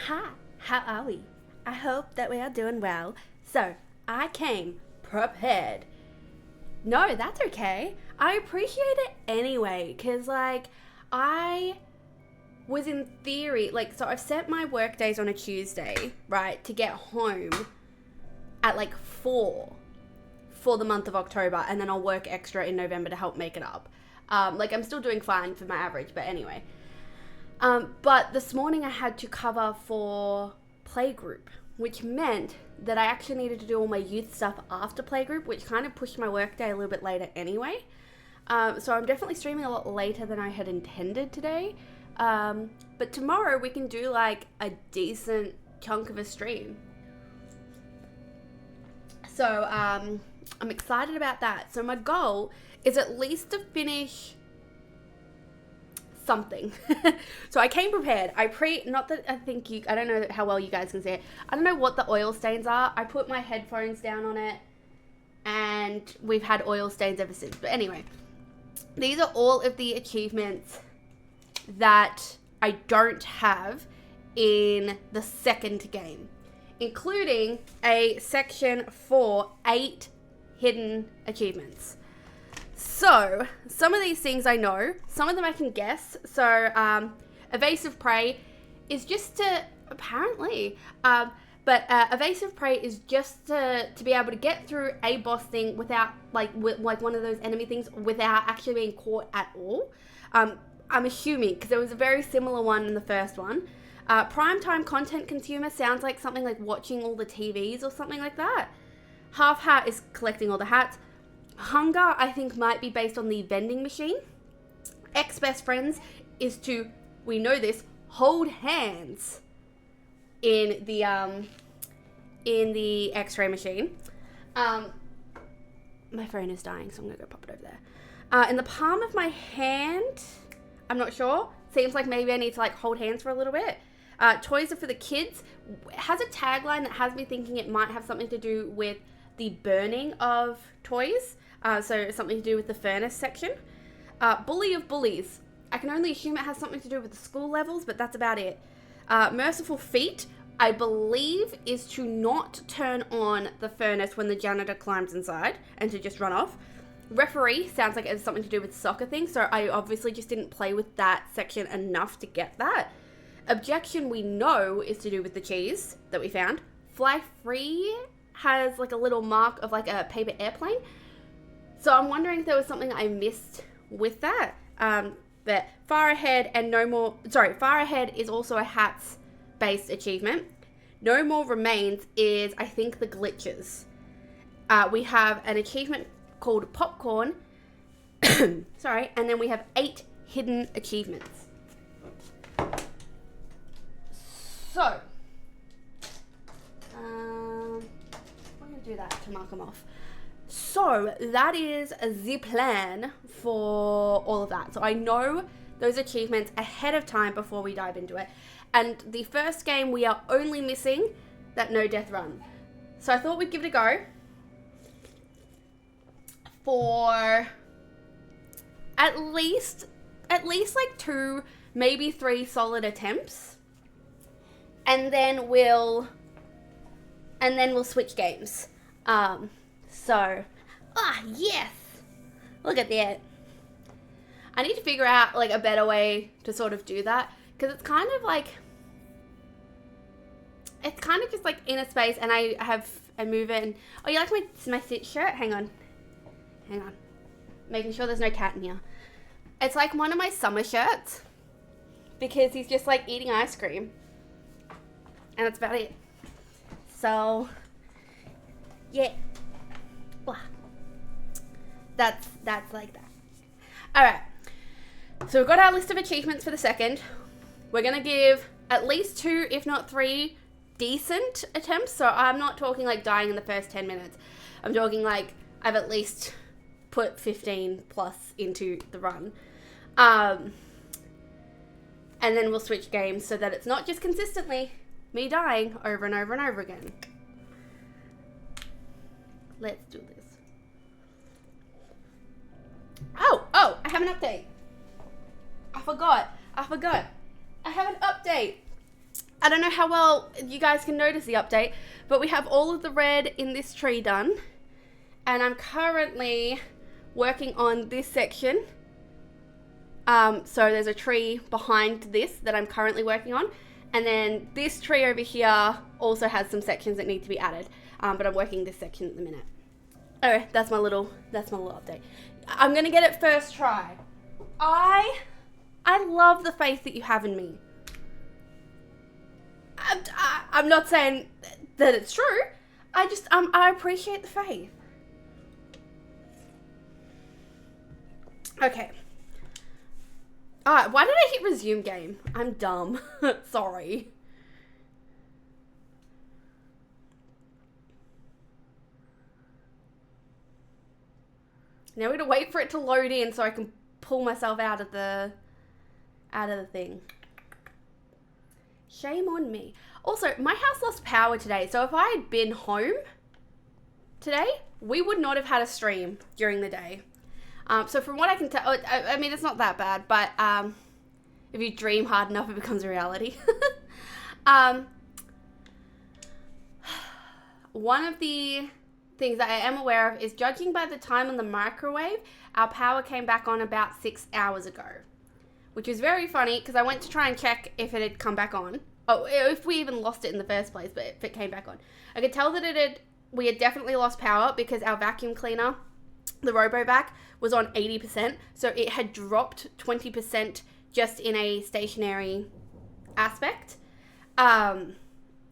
Hi, how are we? I hope that we are doing well. So, I came prepared. No, that's okay. I appreciate it anyway, because, I was in theory, so I've set my work days on a Tuesday, right, to get home at 4 for the month of October, and then I'll work extra in November to help make it up. I'm still doing fine for my average, but anyway. But this morning I had to cover for playgroup, which meant that I actually needed to do all my youth stuff after playgroup, which kind of pushed my workday a little bit later anyway. So I'm definitely streaming a lot later than I had intended today. But tomorrow we can do a decent chunk of a stream. So I'm excited about that. So my goal is at least to finish something. So I came prepared. I don't know how well you guys can see it. I don't know what the oil stains are. I put my headphones down on it and we've had oil stains ever since. But anyway, these are all of the achievements that I don't have in the second game, including a section for 8 hidden achievements. So, some of these things I know, some of them I can guess. So, evasive prey is just to, apparently, evasive prey is just to be able to get through a boss thing without, one of those enemy things without actually being caught at all. I'm assuming, because there was a very similar one in the first one. Primetime content consumer sounds like something like watching all the TVs or something like that. Half hat is collecting all the hats. Hunger, I think, might be based on the vending machine. Ex-best friends is to, we know this, hold hands in the X-ray machine. My phone is dying, so I'm gonna go pop it over there. In the palm of my hand, I'm not sure. Seems like maybe I need to hold hands for a little bit. Toys are for the kids. It has a tagline that has me thinking it might have something to do with the burning of toys. So something to do with the furnace section. Bully of bullies. I can only assume it has something to do with the school levels, but that's about it. Merciful feet, I believe, is to not turn on the furnace when the janitor climbs inside and to just run off. Referee sounds like it has something to do with soccer things, so I obviously just didn't play with that section enough to get that. Objection, we know, is to do with the cheese that we found. Fly free has a little mark of a paper airplane. So I'm wondering if there was something I missed with that. But far ahead is also a hats based achievement. No more remains is, I think, the glitches. We have an achievement called popcorn. Sorry, and then we have 8 hidden achievements. So, I'm gonna do that to mark them off. So that is the plan for all of that. So I know those achievements ahead of time before we dive into it. And the first game, we are only missing that no death run. So I thought we'd give it a go for at least 2, maybe 3 solid attempts. And then we'll switch games. Yes! Look at that. I need to figure out, a better way to sort of do that. Because it's kind of just, in a space, and I move it, and... Oh, you like my sit shirt? Hang on. Making sure there's no cat in here. It's one of my summer shirts. Because he's just, eating ice cream. And that's about it. So... yeah. That's like that. Alright. So we've got our list of achievements for the second. We're going to give at least 2, if not 3, decent attempts. So I'm not talking dying in the first 10 minutes. I'm talking I've at least put 15 plus into the run. And then we'll switch games so that it's not just consistently me dying over and over and over again. Let's do this. Oh, I have an update. I forgot. I have an update. I don't know how well you guys can notice the update, but we have all of the red in this tree done. And I'm currently working on this section. So there's a tree behind this that I'm currently working on. And then this tree over here also has some sections that need to be added. But I'm working this section at the minute. Anyway, that's my little update. I'm going to get it first try. I love the faith that you have in me. I'm not saying that it's true. I appreciate the faith. Okay. Alright, why did I hit resume game? I'm dumb. Sorry. Now we're gonna wait for it to load in so I can pull myself out of the thing. Shame on me. Also, my house lost power today, so if I had been home today, we would not have had a stream during the day. So from what I can tell, I mean, it's not that bad, but if you dream hard enough, it becomes a reality. One of the things that I am aware of is, judging by the time on the microwave, our power came back on about 6 hours ago. Which is very funny, because I went to try and check if it had come back on. Oh, if we even lost it in the first place, but if it came back on. I could tell that we had definitely lost power because our vacuum cleaner, the RoboVac, was on 80%. So it had dropped 20% just in a stationary aspect. And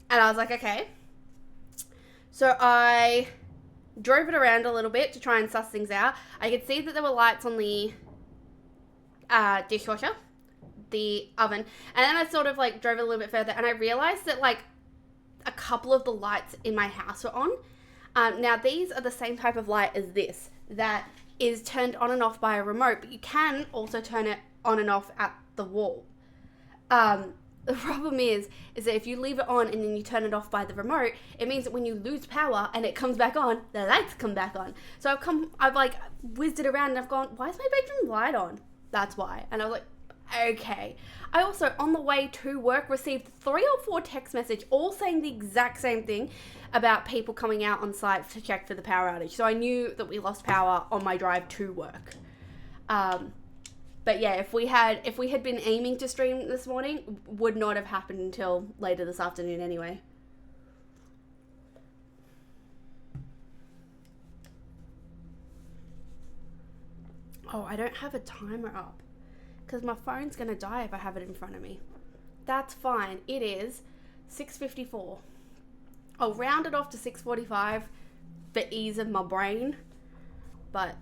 I was like, okay. So I drove it around a little bit to try and suss things out. I could see that there were lights on the dishwasher, the oven, and then I sort of like drove a little bit further and I realized that like a couple of the lights in my house were on. Now these are the same type of light as this that is turned on and off by a remote, but you can also turn it on and off at the wall. The problem is that if you leave it on and then you turn it off by the remote, it means that when you lose power and it comes back on, the lights come back on. So I've like whizzed it around and I've gone, why is my bedroom light on? That's why. And I was like, okay. I also, on the way to work, received 3 or 4 text messages all saying the exact same thing about people coming out on site to check for the power outage. So I knew that we lost power on my drive to work. But yeah, if we had been aiming to stream this morning, would not have happened until later this afternoon anyway. Oh, I don't have a timer up because my phone's going to die if I have it in front of me. That's fine. It is 6:54. I'll round it off to 6:45 for ease of my brain, but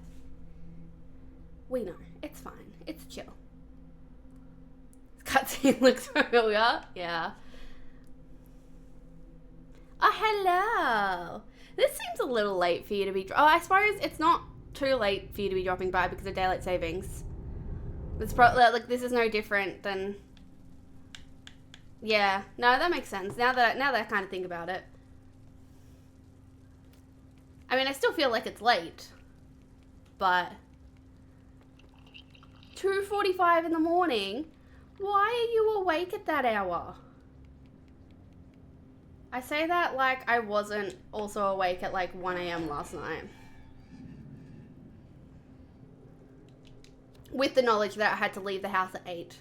we know. It's fine. It's chill. This cutscene looks familiar. Yeah. Oh, hello. This seems a little late for you to be... Oh, I suppose it's not too late for you to be dropping by because of daylight savings. It's probably like this is no different than... Yeah, no, that makes sense. Now that I kind of think about it. I mean, I still feel like it's late, but 2:45 in the morning. Why are you awake at that hour? I say that like I wasn't also awake at like 1 a.m. last night. With the knowledge that I had to leave the house at 8.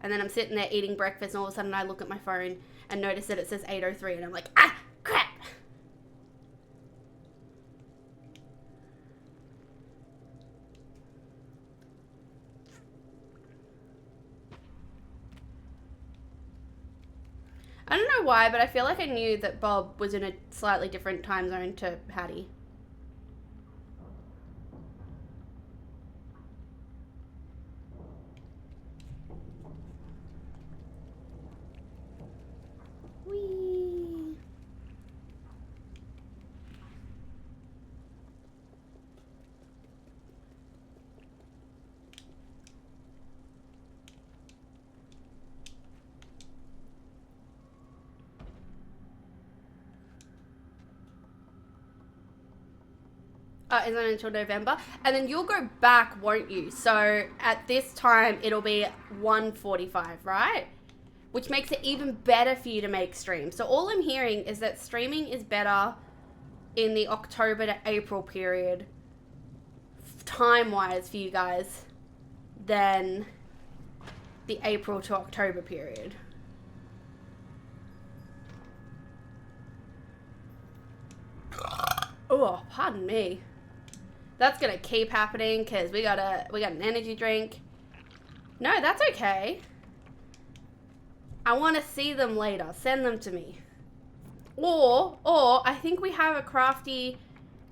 And then I'm sitting there eating breakfast and all of a sudden I look at my phone and notice that it says 8:03 and I'm like, ah, crap. I don't know why, but I feel like I knew that Bob was in a slightly different time zone to Hattie. Whee! Isn't it until November? And then you'll go back, won't you? So at this time, it'll be 1:45, right? which makes it even better for you to make streams. So all I'm hearing is that streaming is better in the October to April period, time-wise for you guys, than the April to October period. Oh, pardon me. That's gonna keep happening because we got an energy drink. No, that's okay. I want to see them later. Send them to me. Or I think we have a crafty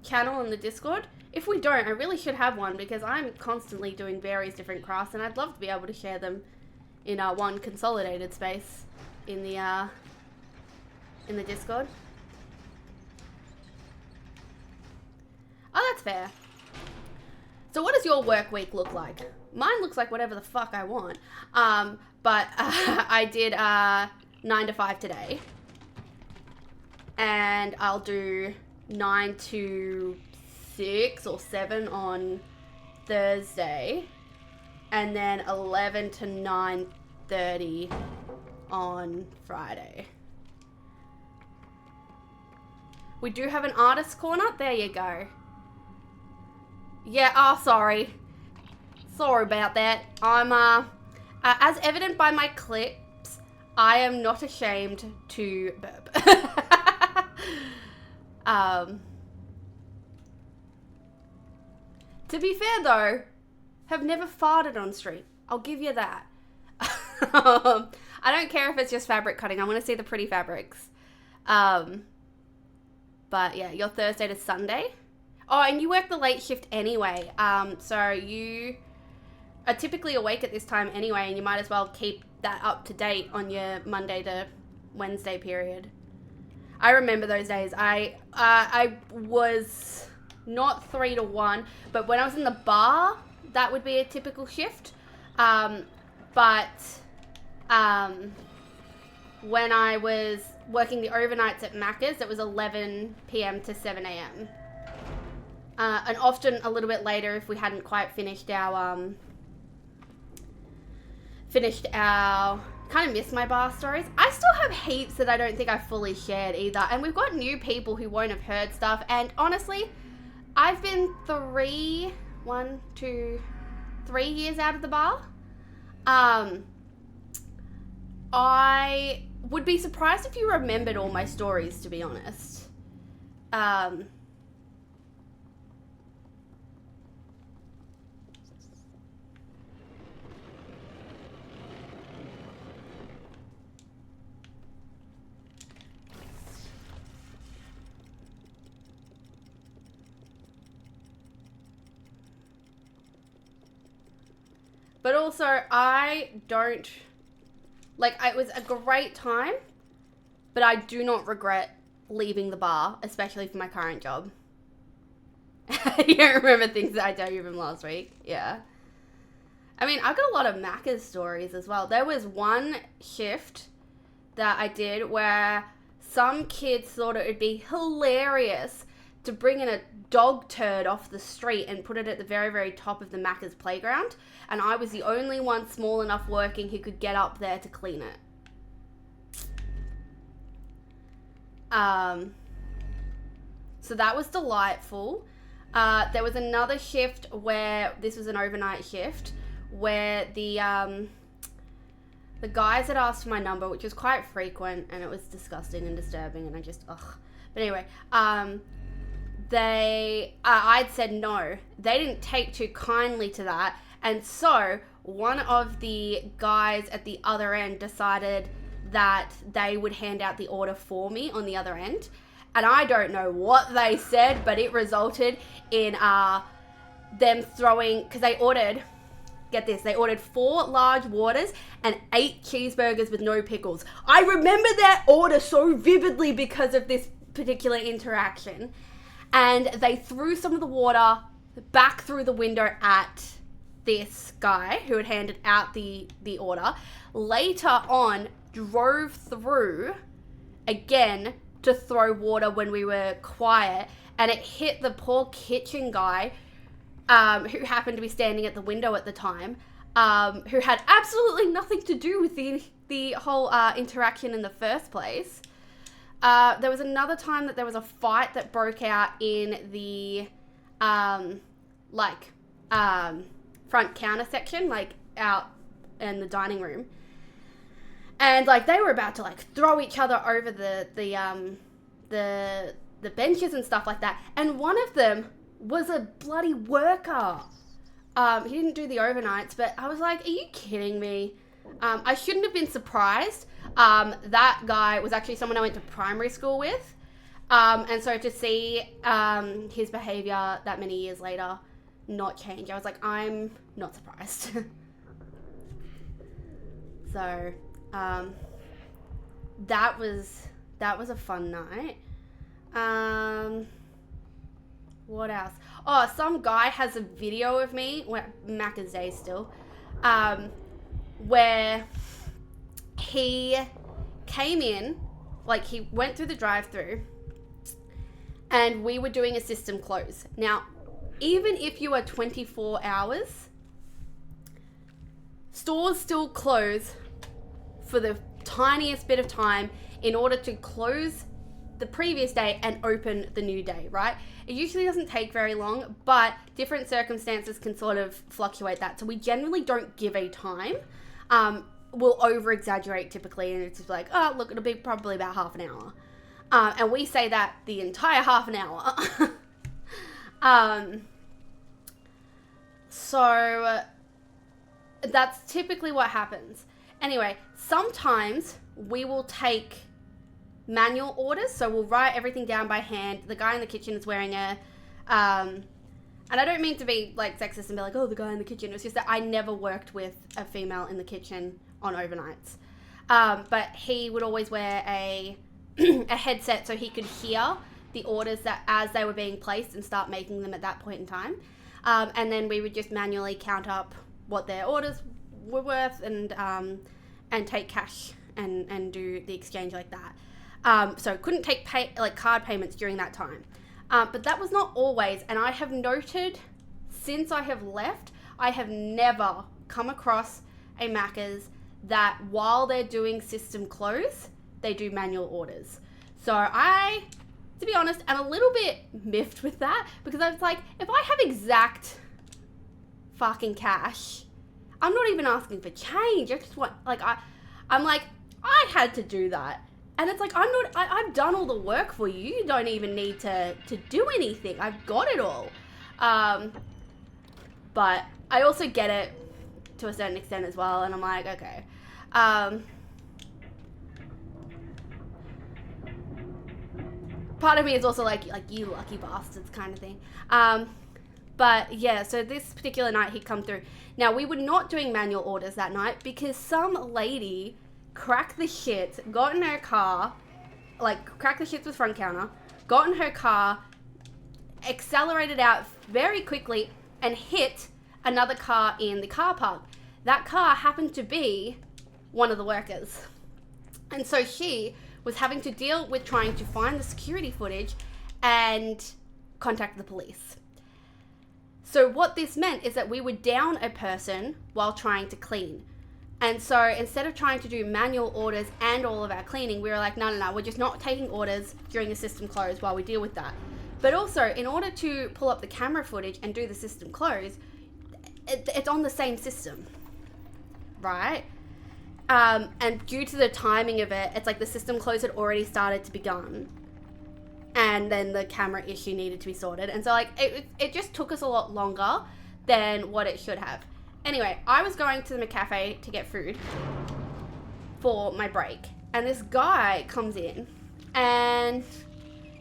channel in the Discord. If we don't, I really should have one because I'm constantly doing various different crafts and I'd love to be able to share them in one consolidated space in the Discord. Oh, that's fair. So what does your work week look like? Mine looks like whatever the fuck I want. But I did 9 to 5 today. And I'll do 9 to 6 or 7 on Thursday. And then 11 to 9:30 on Friday. We do have an artist corner. There you go. Yeah, oh, sorry. Sorry about that. I'm, as evident by my clips, I am not ashamed to burp. To be fair though, have never farted on stream. I'll give you that. I don't care if it's just fabric cutting. I want to see the pretty fabrics. But yeah, your Thursday to Sunday. Oh, and you work the late shift anyway. So you are typically awake at this time anyway, and you might as well keep that up to date on your Monday to Wednesday period. I remember those days. I was not 3 to 1, but when I was in the bar, that would be a typical shift. When I was working the overnights at Macca's, it was 11 p.m. to 7 a.m. And often a little bit later if we hadn't quite finished our kind of miss my bar stories. I still have heaps that I don't think I fully shared either. And we've got new people who won't have heard stuff. And honestly, I've been 3 years out of the bar. I would be surprised if you remembered all my stories, to be honest. But also, I don't, like, it was a great time, but I do not regret leaving the bar, especially for my current job. You don't remember things that I tell you from last week? Yeah. I mean, I've got a lot of Macca's stories as well. There was one shift that I did where some kids thought it would be hilarious to bring in a dog turd off the street and put it at the very, very top of the Macca's playground. And I was the only one small enough working who could get up there to clean it. So that was delightful. There was another shift where, this was an overnight shift, where the guys had asked for my number, which was quite frequent, and it was disgusting and disturbing, and I just, ugh. But anyway, I'd said no. They didn't take too kindly to that, and so one of the guys at the other end decided that they would hand out the order for me on the other end. And I don't know what they said, but it resulted in them throwing, because they ordered, get this, they ordered 4 large waters and 8 cheeseburgers with no pickles. I remember that order so vividly because of this particular interaction. And they threw some of the water back through the window at this guy who had handed out the order. Later on, drove through again to throw water when we were quiet, and it hit the poor kitchen guy who happened to be standing at the window at the time, who had absolutely nothing to do with the the whole interaction in the first place, there was another time that there was a fight that broke out in the front counter section, like out in the dining room, and like they were about to like throw each other over the benches and stuff like that, and one of them was a bloody worker. He didn't do the overnights, but I was like, are you kidding me? I shouldn't have been surprised. That guy was actually someone I went to primary school with. And so to see his behavior that many years later not change, I was like, I'm not surprised. So that was a fun night. What else? Oh, some guy has a video of me, Macca's Day still, where he came in, like he went through the drive-through, and we were doing a system close. Now, even if you are 24 hours, stores still close for the tiniest bit of time in order to close the previous day and open the new day, right? It usually doesn't take very long, but different circumstances can sort of fluctuate that. So we generally don't give a time. We'll over-exaggerate typically, and it's just like, oh, look, it'll be probably about half an hour. And we say that the entire half an hour. So that's typically what happens. Anyway, sometimes we will take manual orders, so we'll write everything down by hand. The guy in the kitchen is wearing a and I don't mean to be like sexist and be like, oh, the guy in the kitchen. It's just that I never worked with a female in the kitchen on overnights, but he would always wear a headset so he could hear the orders that as they were being placed and start making them at that point in time, and then we would just manually count up what their orders were worth and take cash and do the exchange like that. So couldn't take card payments during that time. But that was not always, and I have noted since I have left, I have never come across a Macca's that while they're doing system close, they do manual orders. So I, to be honest, am a little bit miffed with that, because I was like, if I have exact fucking cash, I'm not even asking for change. I just want, like, I'm like, I had to do that. And it's like, I've done all the work for you. You don't even need to do anything. I've got it all. But I also get it to a certain extent as well. And I'm like, okay. Part of me is also like you lucky bastards kind of thing. But yeah, so this particular night he'd come through. Now, we were not doing manual orders that night because some lady cracked the shit, got in her car, like cracked the shits with front counter, got in her car, accelerated out very quickly and hit another car in the car park. That car happened to be one of the workers. And so she was having to deal with trying to find the security footage and contact the police. So what this meant is that we would down a person while trying to clean. And so instead of trying to do manual orders and all of our cleaning, we were like, no, we're just not taking orders during the system close while we deal with that. But also, in order to pull up the camera footage and do the system close, it's on the same system, right? And due to the timing of it, it's like the system close had already started to begun. And then the camera issue needed to be sorted. And so like it just took us a lot longer than what it should have. Anyway, I was going to the McCafe to get food for my break. And this guy comes in and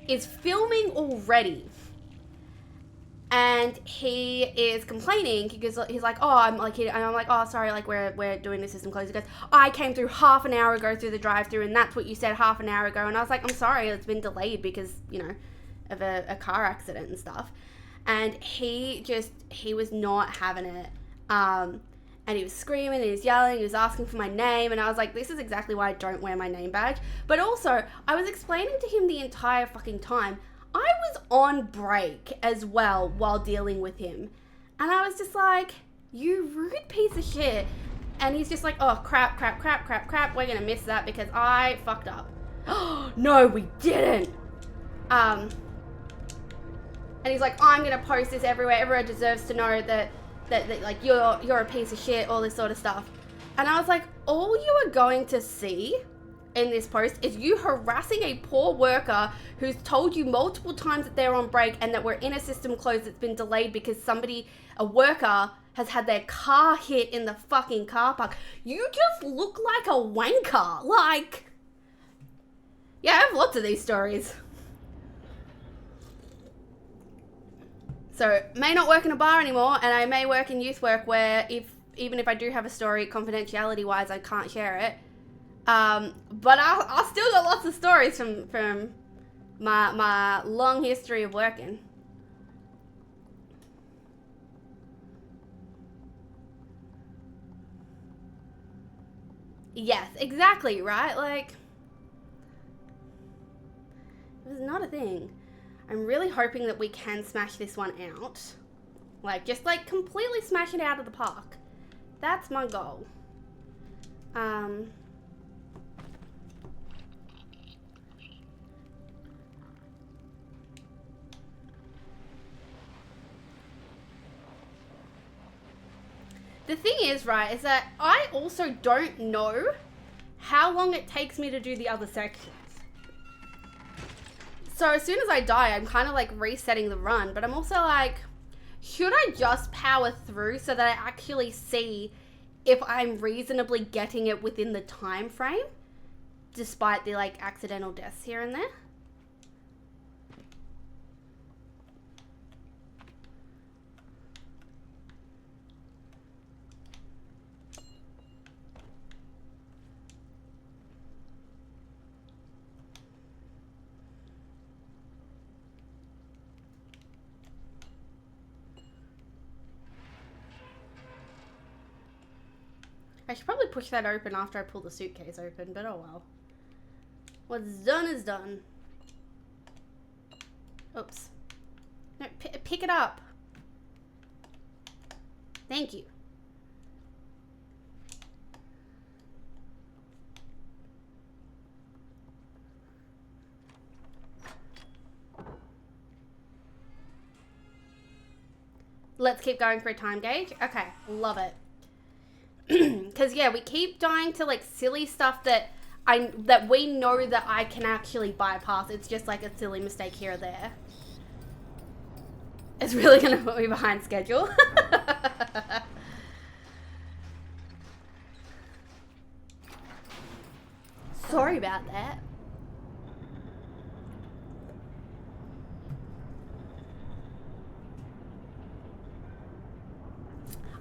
is filming already. And he is complaining because he's like, oh, I'm like, oh, sorry, like we're doing the system close. He goes, I came through half an hour ago through the drive-through, and that's what you said half an hour ago. And I was like, I'm sorry, it's been delayed because, you know, of a car accident and stuff. And he was not having it. And he was screaming, and he was yelling, he was asking for my name, and I was like, this is exactly why I don't wear my name badge. But also, I was explaining to him the entire fucking time, I was on break as well while dealing with him. And I was just like, you rude piece of shit. And he's just like, oh, crap, crap, crap, crap, crap. We're going to miss that because I fucked up. No, we didn't. And he's like, I'm going to post this everywhere. Everyone deserves to know that like, you're a piece of shit, all this sort of stuff. And I was like, all you are going to see in this post is you harassing a poor worker who's told you multiple times that they're on break and that we're in a system close that's been delayed because a worker has had their car hit in the fucking car park. You just look like a wanker. Like, yeah, I have lots of these stories. So, may not work in a bar anymore, and I may work in youth work where even if I do have a story, confidentiality-wise, I can't share it. But I'll still got lots of stories from my long history of working. Yes, exactly, right? Like, it was not a thing. I'm really hoping that we can smash this one out. Like, just like completely smash it out of the park. That's my goal. The thing is, right, is that I also don't know how long it takes me to do the other sections. So as soon as I die, I'm kind of like resetting the run, but I'm also like, should I just power through so that I actually see if I'm reasonably getting it within the time frame, despite the like accidental deaths here and there? I should probably push that open after I pull the suitcase open, but oh well. What's done is done. Oops. No, pick it up. Thank you. Let's keep going for a time gauge. Okay, love it. Because yeah, we keep dying to like silly stuff that we know that I can actually bypass. It's just like a silly mistake here or there. It's really gonna put me behind schedule. Sorry about that.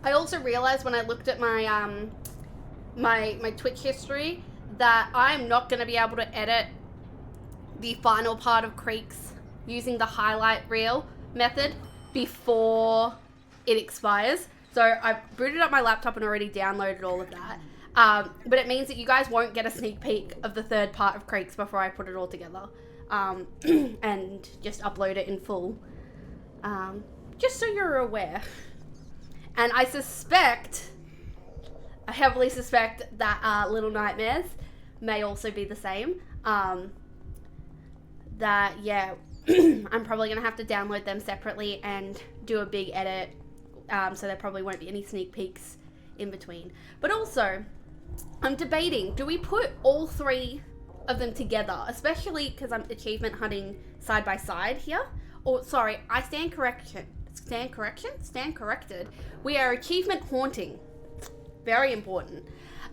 I also realized when I looked at my my Twitch history that I'm not going to be able to edit the final part of Creeks using the highlight reel method before it expires. So I booted up my laptop and already downloaded all of that. But it means that you guys won't get a sneak peek of the third part of Creeks before I put it all together and just upload it in full. Just so you're aware. And I heavily suspect that Little Nightmares may also be the same. That, yeah, I'm probably going to have to download them separately and do a big edit, so there probably won't be any sneak peeks in between. But also, I'm debating, do we put all three of them together, especially because I'm achievement hunting side by side here? Or, sorry, I stand corrected. We are achievement haunting. Very important.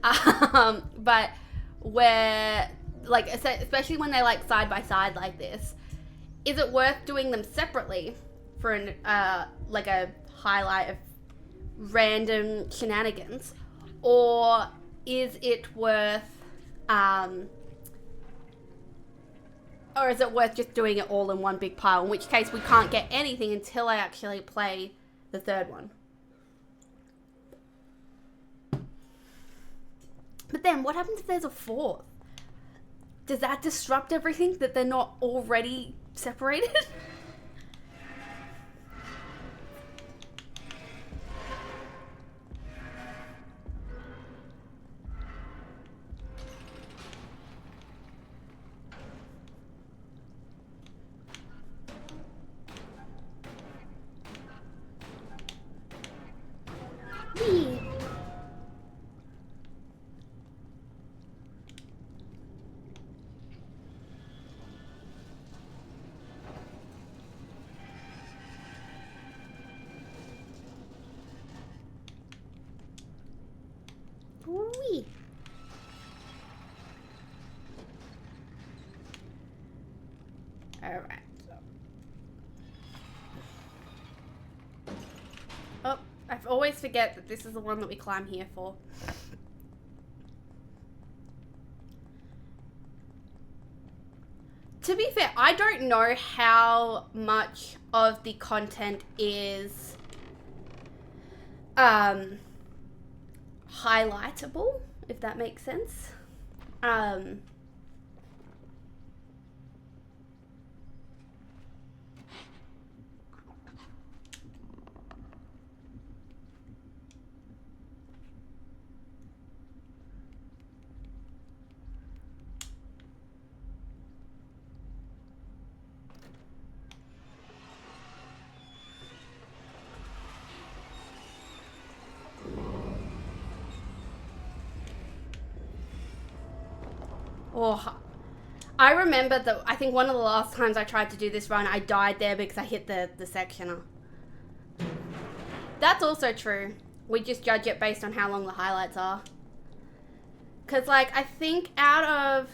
But we're, like, especially when they're, like, side by side like this, is it worth doing them separately for an, like a highlight of random shenanigans? Or is it worth, just doing it all in one big pile? In which case we can't get anything until I actually play the third one. But then what happens if there's a fourth? Does that disrupt everything that they're not already separated? Oh, I always forget that this is the one that we climb here for. To be fair, I don't know how much of the content is highlightable, if that makes sense. Oh, I remember that I think one of the last times I tried to do this run, I died there because I hit the sectioner. That's also true. We just judge it based on how long the highlights are. Because, like, I think out of...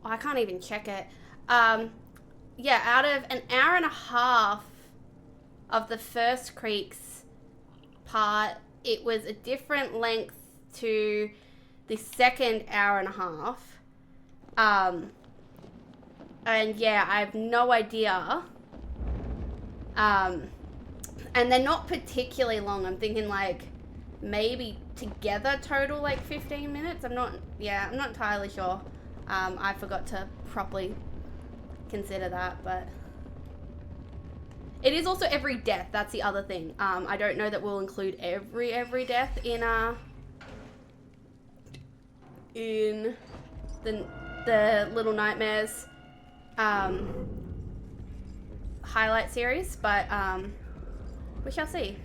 Oh, I can't even check it. Yeah, out of an hour and a half of the first Creeks part, it was a different length to the second hour and a half. And yeah, I have no idea. And they're not particularly long. I'm thinking like maybe together total like 15 minutes. I'm not entirely sure. I forgot to properly consider that, but it is also every death. That's the other thing. I don't know that we'll include every death in the Little Nightmares highlight series, but we shall see.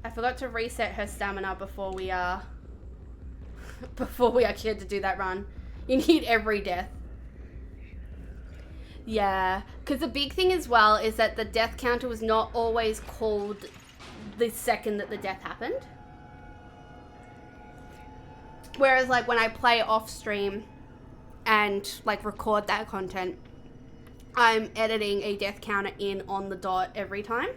I forgot to reset her stamina before we actually had to do that run. You need every death. Yeah, because the big thing as well is that the death counter was not always called the second that the death happened. Whereas like when I play off stream and like record that content, I'm editing a death counter in on the dot every time.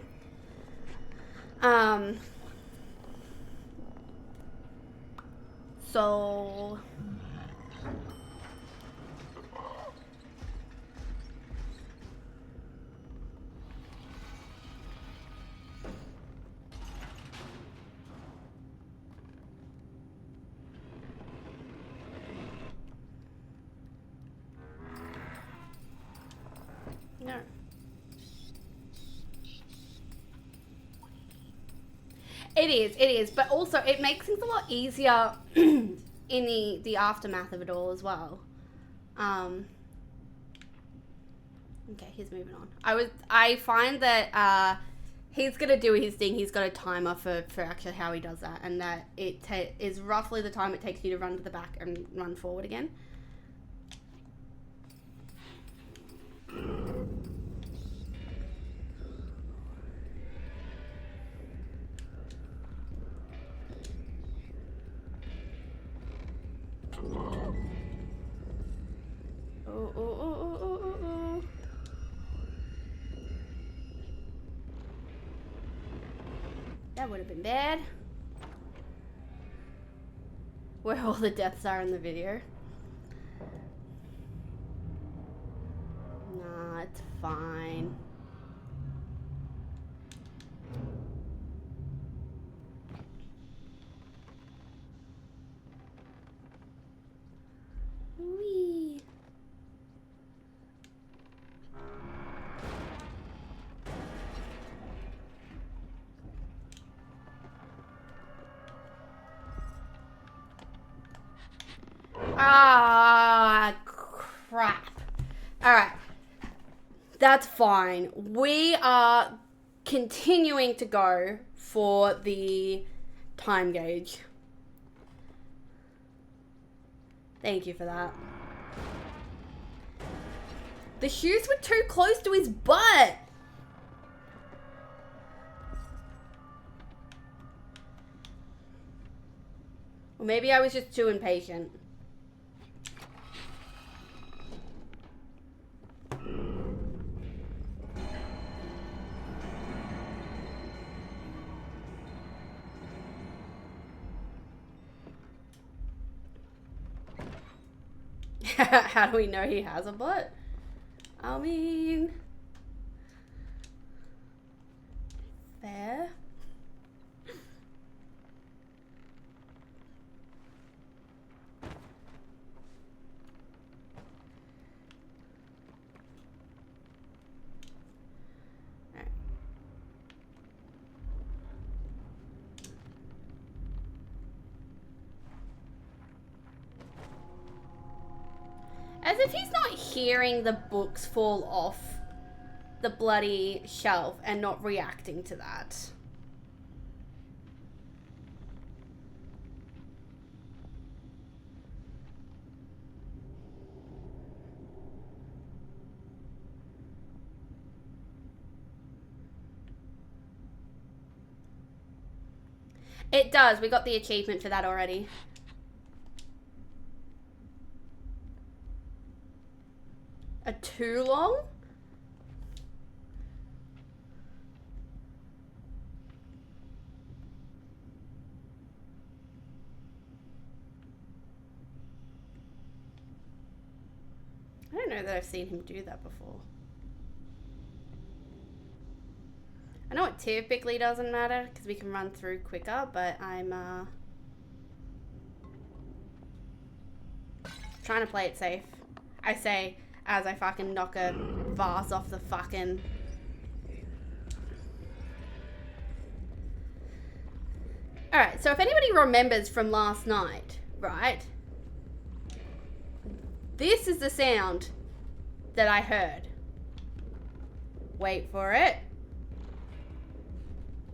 So no. It is, but also it makes things a lot easier in the aftermath of it all as well. Okay, he's moving on. I find that he's gonna do his thing. He's got a timer for actually how he does that, and that it is roughly the time it takes you to run to the back and run forward again. Oh. That would have been bad. Where all the deaths are in the video. Nah, it's fine. Whee. Ah, crap. Alright. That's fine. We are continuing to go for the time gauge. Thank you for that. The shoes were too close to his butt. Or maybe I was just too impatient. How do we know he has a butt? I mean... Fair. As if he's not hearing the books fall off the bloody shelf and not reacting to that. It does. We got the achievement for that already. Too long? I don't know that I've seen him do that before. I know it typically doesn't matter because we can run through quicker, but I'm trying to play it safe. I say as I fucking knock a vase off the fucking... Alright, so if anybody remembers from last night, right? This is the sound that I heard. Wait for it.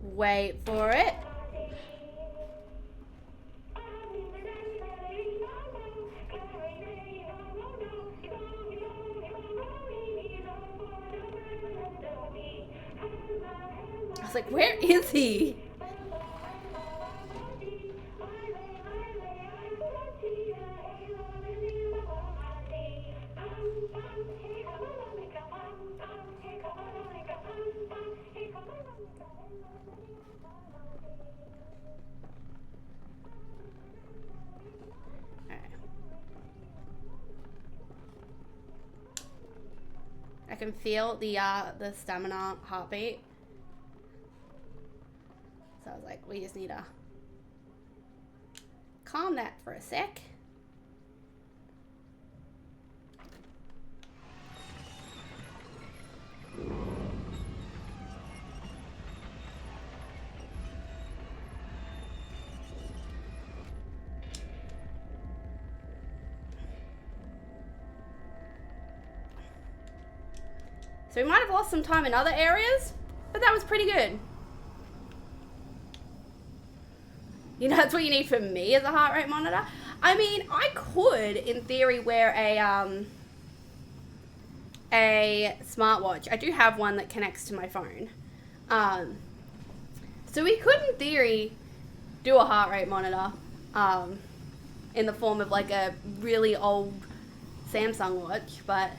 Wait for it. I was like, where is he? I can feel the stamina heartbeat. So I was like, we just need to calm that for a sec. So we might have lost some time in other areas, but that was pretty good. You know, that's what you need for me as a heart rate monitor. I mean, I could, in theory, wear a smartwatch. I do have one that connects to my phone. So we could, in theory, do a heart rate monitor in the form of like a really old Samsung watch, but...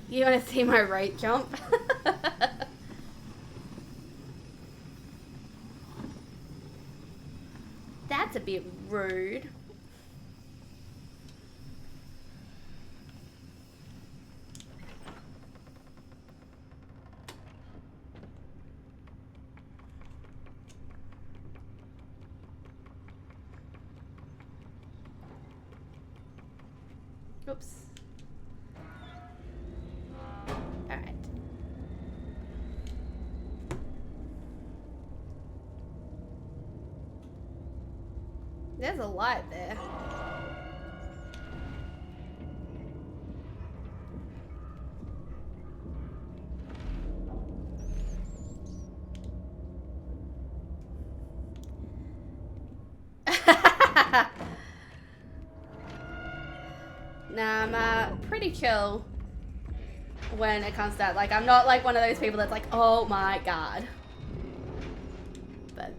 You want to see my rate jump? That's a bit rude. Oops. Alright. There's a light there. Nah, I'm pretty chill when it comes to that. Like, I'm not like one of those people that's like, oh my god. But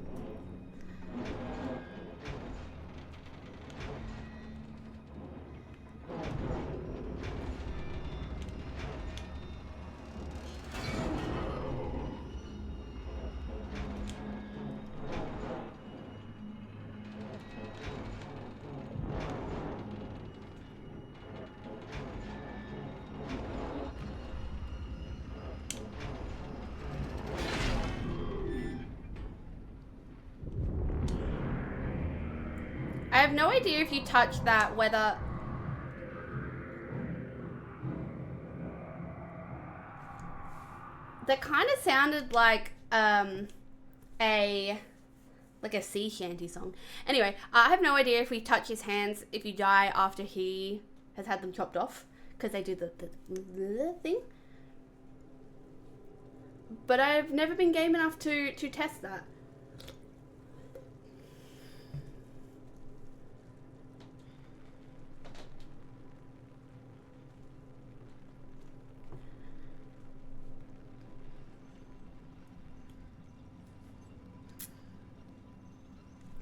have no idea if you touch that whether... That kind of sounded like a sea shanty song. Anyway, I have no idea if we touch his hands if you die after he has had them chopped off, because they do the thing. But I've never been game enough to test that.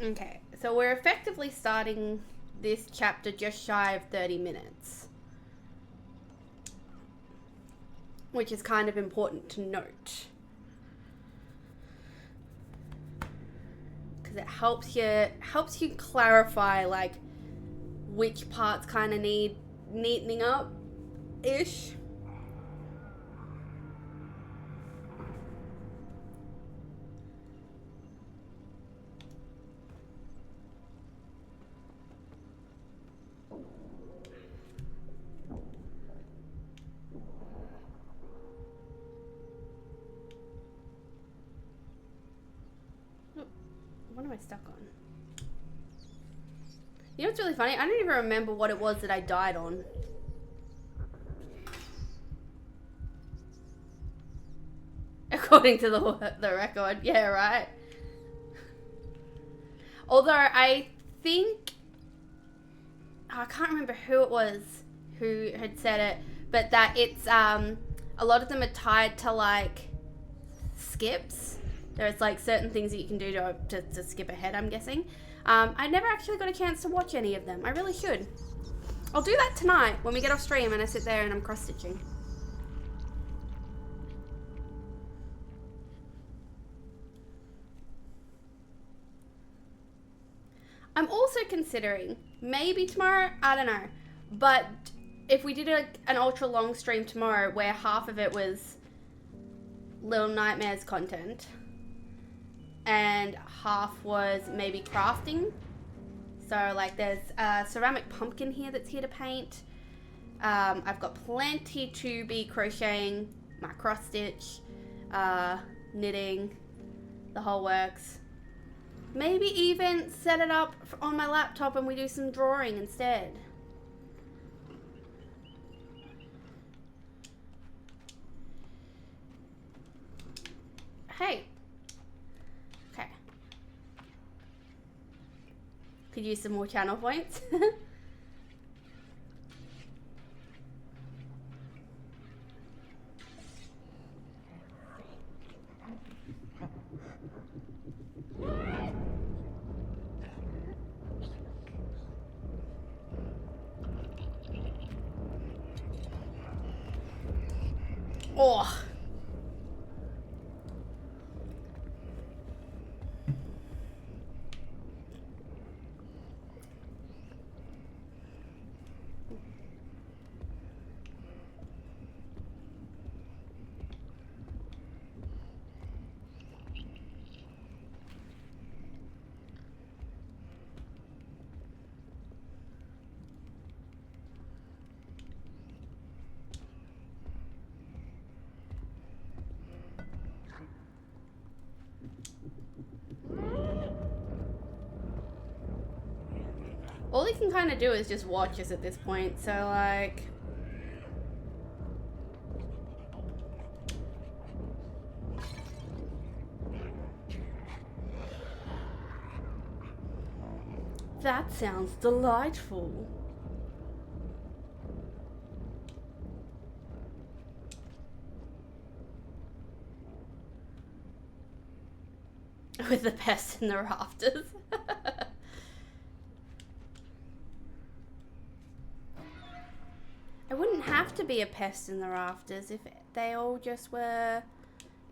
Okay, so we're effectively starting this chapter just shy of 30 minutes. Which is kind of important to note. Because it helps you clarify, like, which parts kind of need neatening up-ish. What am I stuck on? You know what's really funny? I don't even remember what it was that I died on. According to the record. Yeah, right. Although I think... I can't remember who it was who had said it, but that it's... a lot of them are tied to, like, skips. There's like certain things that you can do to skip ahead, I'm guessing. I never actually got a chance to watch any of them. I really should. I'll do that tonight when we get off stream and I sit there and I'm cross-stitching. I'm also considering, maybe tomorrow, I don't know, but if we did an ultra long stream tomorrow where half of it was Little Nightmares content, and half was maybe crafting. So like there's a ceramic pumpkin here that's here to paint. I've got plenty to be crocheting, my cross stitch, knitting, the whole works. Maybe even set it up on my laptop and we do some drawing instead. Hey. Okay. Could use some more channel points. Oh. All he can kind of do is just watch us at this point, so like... That sounds delightful. With the pest in the rafters. It wouldn't have to be a pest in the rafters if they all just were,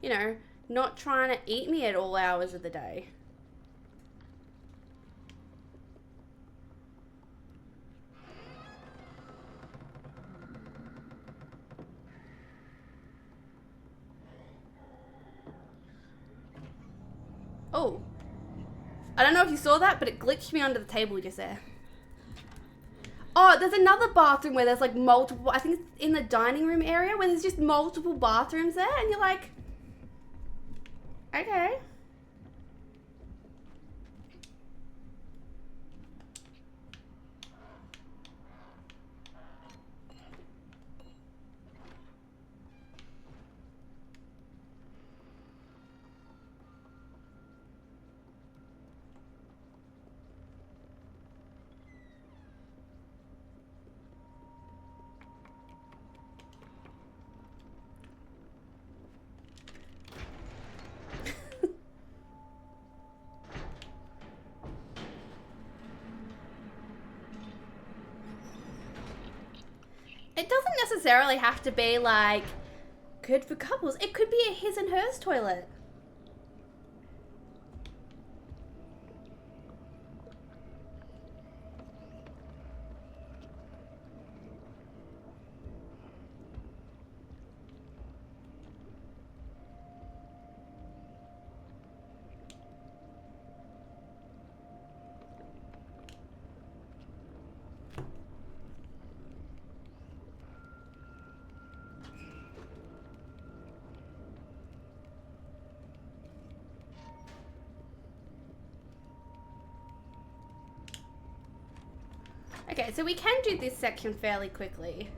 you know, not trying to eat me at all hours of the day. Oh. I don't know if you saw that, but it glitched me under the table just there. Oh, there's another bathroom where there's like multiple, I think it's in the dining room area where there's just multiple bathrooms there and you're like, okay. It doesn't necessarily have to be like good for couples. It could be a his and hers toilet. Okay, so we can do this section fairly quickly.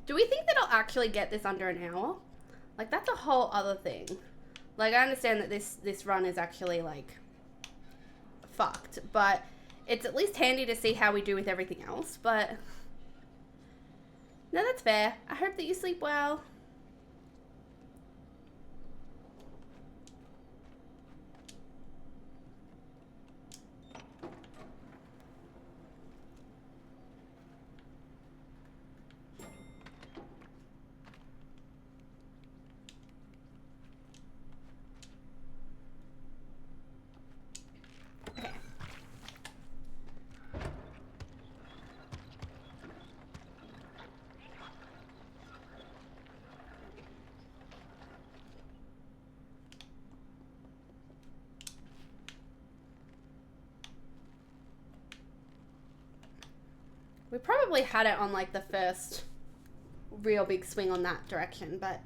Do we think that I'll actually get this under an hour? Like, that's a whole other thing. Like, I understand that this run is actually, like, fucked. But it's at least handy to see how we do with everything else. But, no, that's fair. I hope that you sleep well. We probably had it on like the first real big swing on that direction, but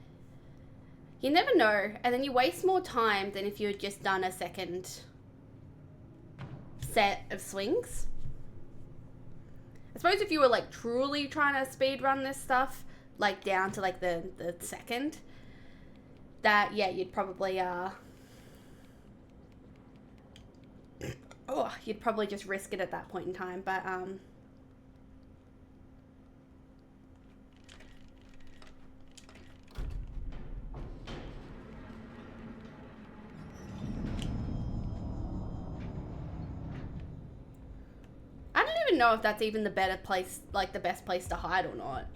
you never know. And then you waste more time than if you had just done a second set of swings. I suppose if you were like truly trying to speed run this stuff, like down to like the second, that yeah, you'd probably you'd probably just risk it at that point in time. But I don't even know if that's even the better place, like the best place to hide or not.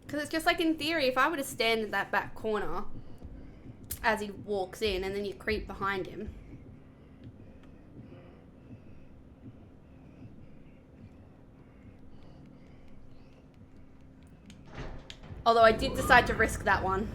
Because it's just like, in theory, if I were to stand in that back corner as he walks in and then you creep behind him. Although I did decide to risk that one.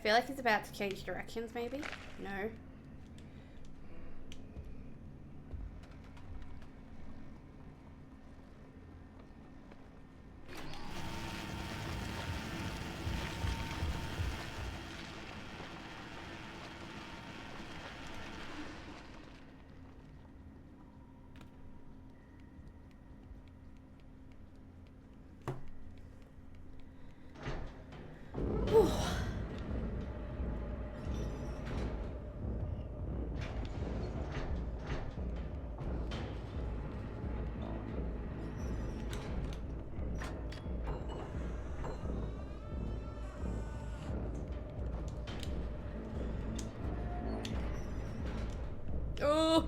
feel like he's about to change directions, maybe? No. Oh.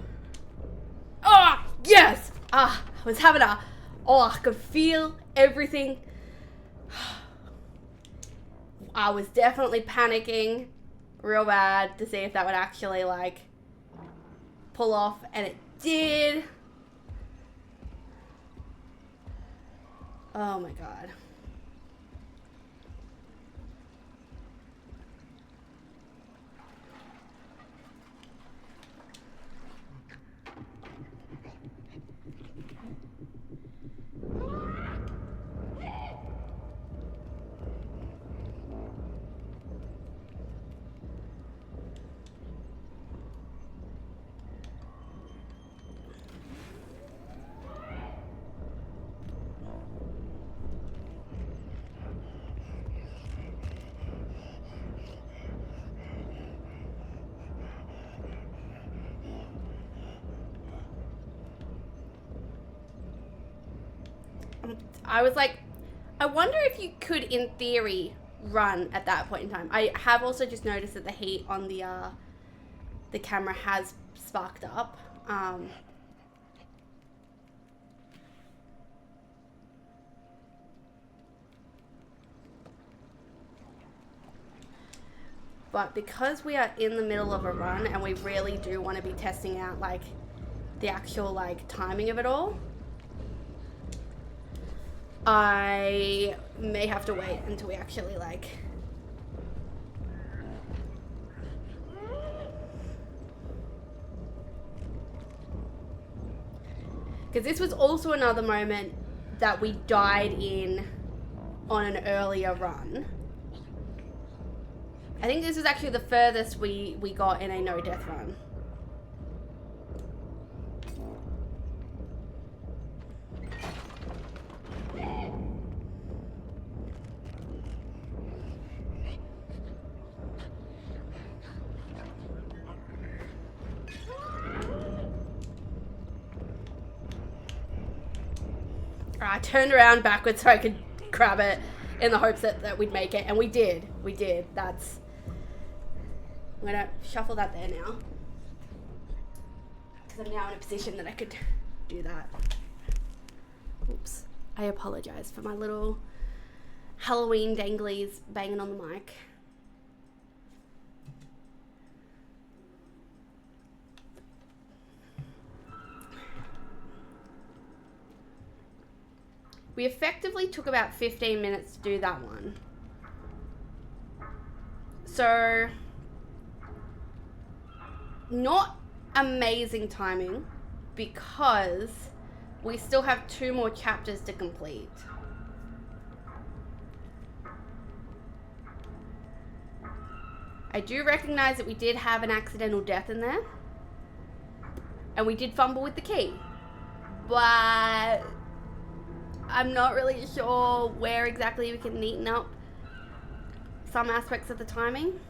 Oh, yes! I was having a... Oh, I could feel everything. I was definitely panicking real bad to see if that would actually, like, pull off, and it did. Oh my god. I was like, I wonder if you could, in theory, run at that point in time. I have also just noticed that the heat on the camera has sparked up. But because we are in the middle of a run and we really do want to be testing out, like, the actual, like, timing of it all, I may have to wait until we actually, like... Because this was also another moment that we died in on an earlier run. I think this was actually the furthest we got in a no-death run. I turned around backwards so I could grab it in the hopes that we'd make it, and we did. We did. That's... I'm gonna shuffle that there now, because I'm now in a position that I could do that. Oops. I apologize for my little Halloween danglies banging on the mic. We effectively took about 15 minutes to do that one. So, not amazing timing, because we still have 2 more chapters to complete. I do recognize that we did have an accidental death in there, and we did fumble with the key, but I'm not really sure where exactly we can neaten up some aspects of the timing.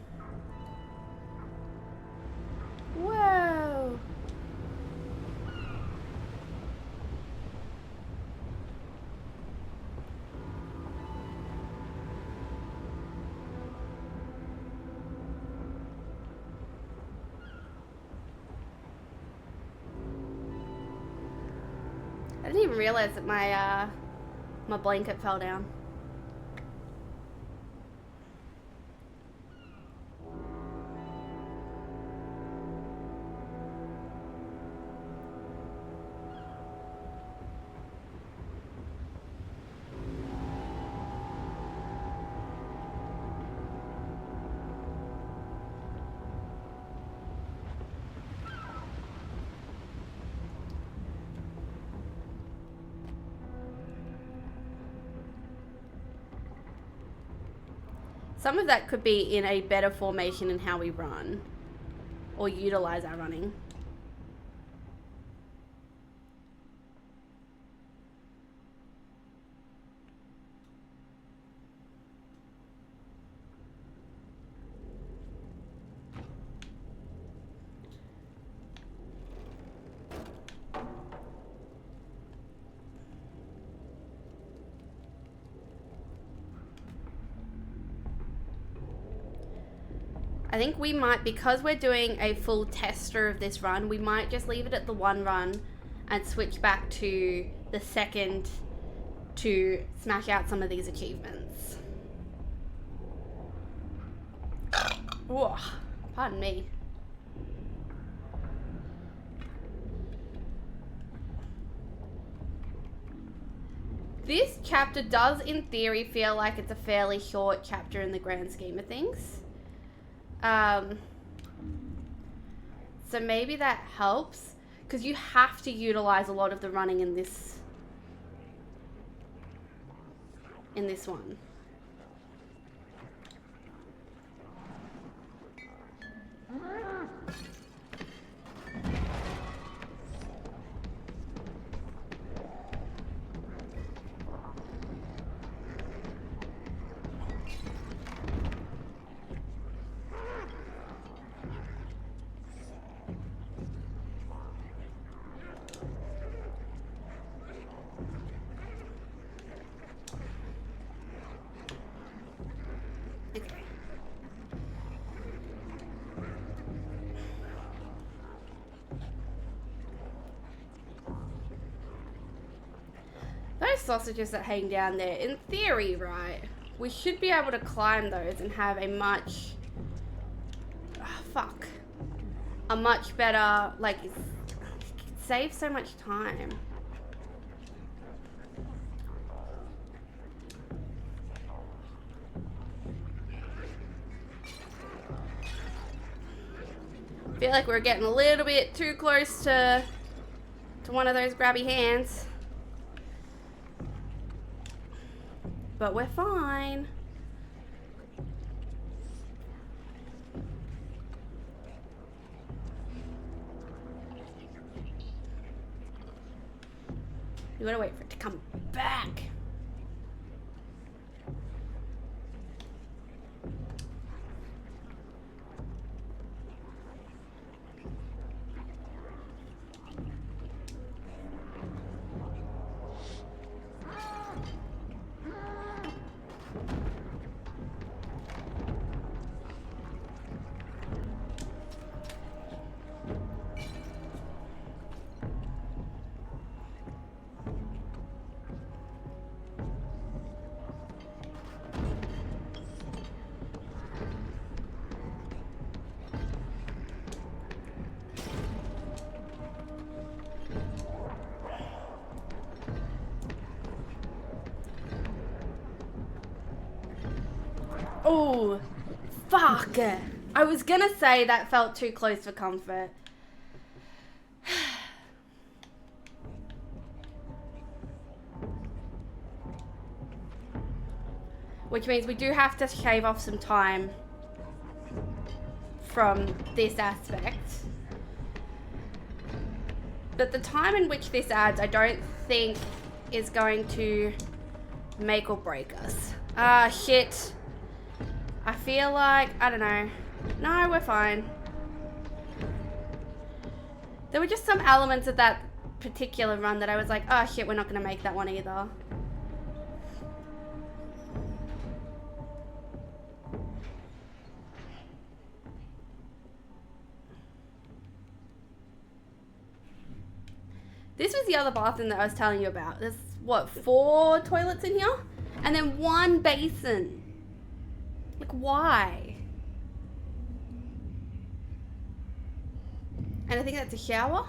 Whoa. I didn't even realize that my blanket fell down. Some of that could be in a better formation in how we run or utilize our running. I think we might, because we're doing a full tester of this run, we might just leave it at the one run and switch back to the second to smash out some of these achievements. Whoa, pardon me. This chapter does, in theory, feel like it's a fairly short chapter in the grand scheme of things. So maybe that helps, because you have to utilize a lot of the running in this one. Those sausages that hang down there, in theory, right, we should be able to climb those and have a much, a much better, like, save so much time. I feel like we're getting a little bit too close to one of those grabby hands. But we're fine. You gotta wait for it to come back. Oh, fuck. I was gonna say that felt too close for comfort. Which means we do have to shave off some time from this aspect. But the time in which this adds, I don't think is going to make or break us. Ah, shit. I feel like, I don't know. No, we're fine. There were just some elements of that particular run that I was like, oh shit, we're not gonna make that one either. This was the other bathroom that I was telling you about. There's, what, 4 toilets in here? And then 1 basin. Like, why? And I think that's a shower.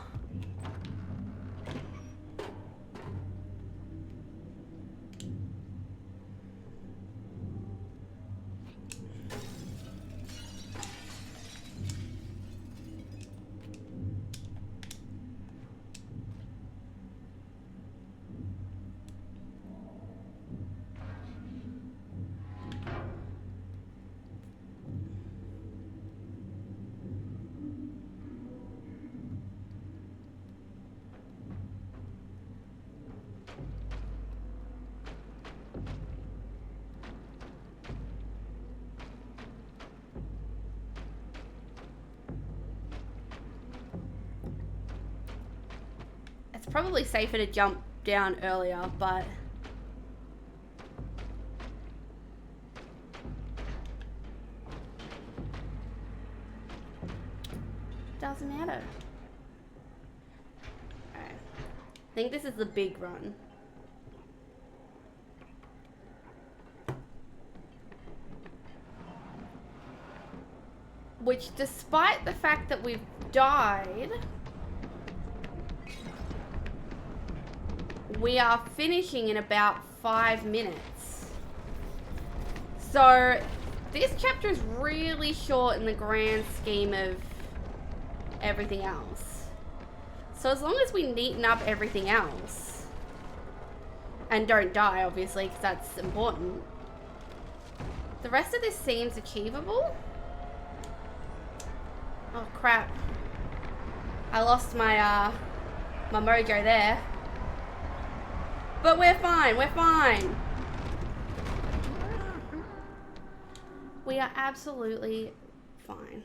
probably safer to jump down earlier, but doesn't matter. Alright. I think this is the big run. Which, despite the fact that we've died, we are finishing in about 5 minutes. So, this chapter is really short in the grand scheme of everything else. So as long as we neaten up everything else, and don't die, obviously, because that's important, the rest of this seems achievable. Oh crap. I lost my my mojo there. But we're fine, we're fine. We are absolutely fine.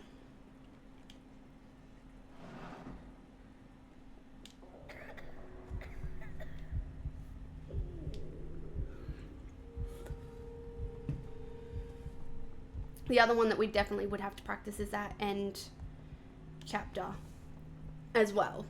The other one that we definitely would have to practice is that end chapter as well.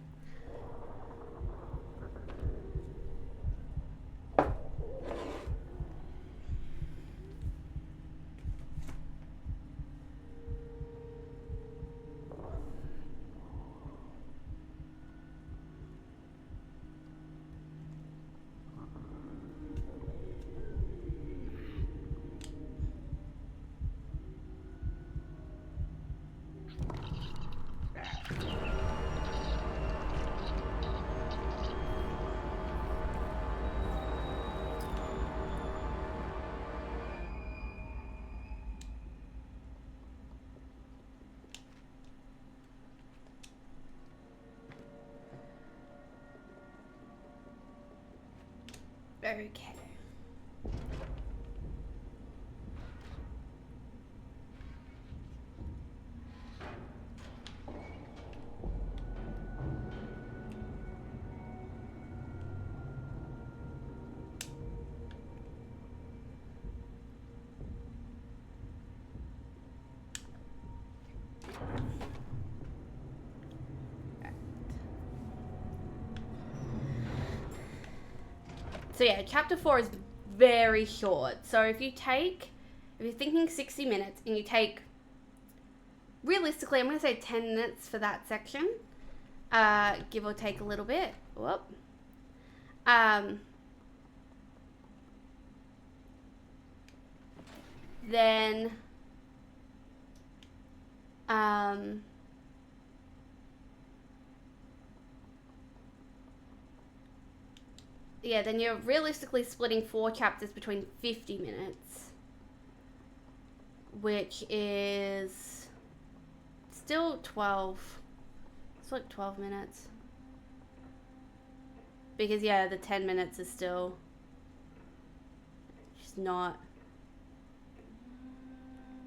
Okay. So yeah, chapter 4 is very short. So if you're thinking 60 minutes and you take, realistically, I'm going to say 10 minutes for that section, give or take a little bit. Whoop. Then, yeah, then you're realistically splitting 4 chapters between 50 minutes, which is still 12. It's like 12 minutes. Because, yeah, the 10 minutes is still just not,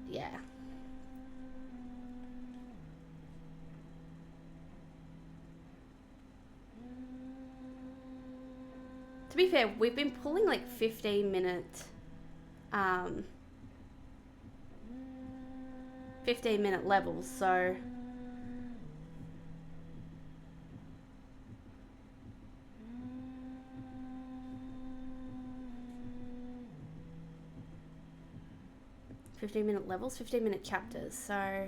yeah. To be fair, we've been pulling like 15-minute 15-minute levels, so (15-minute levels, 15-minute chapters, so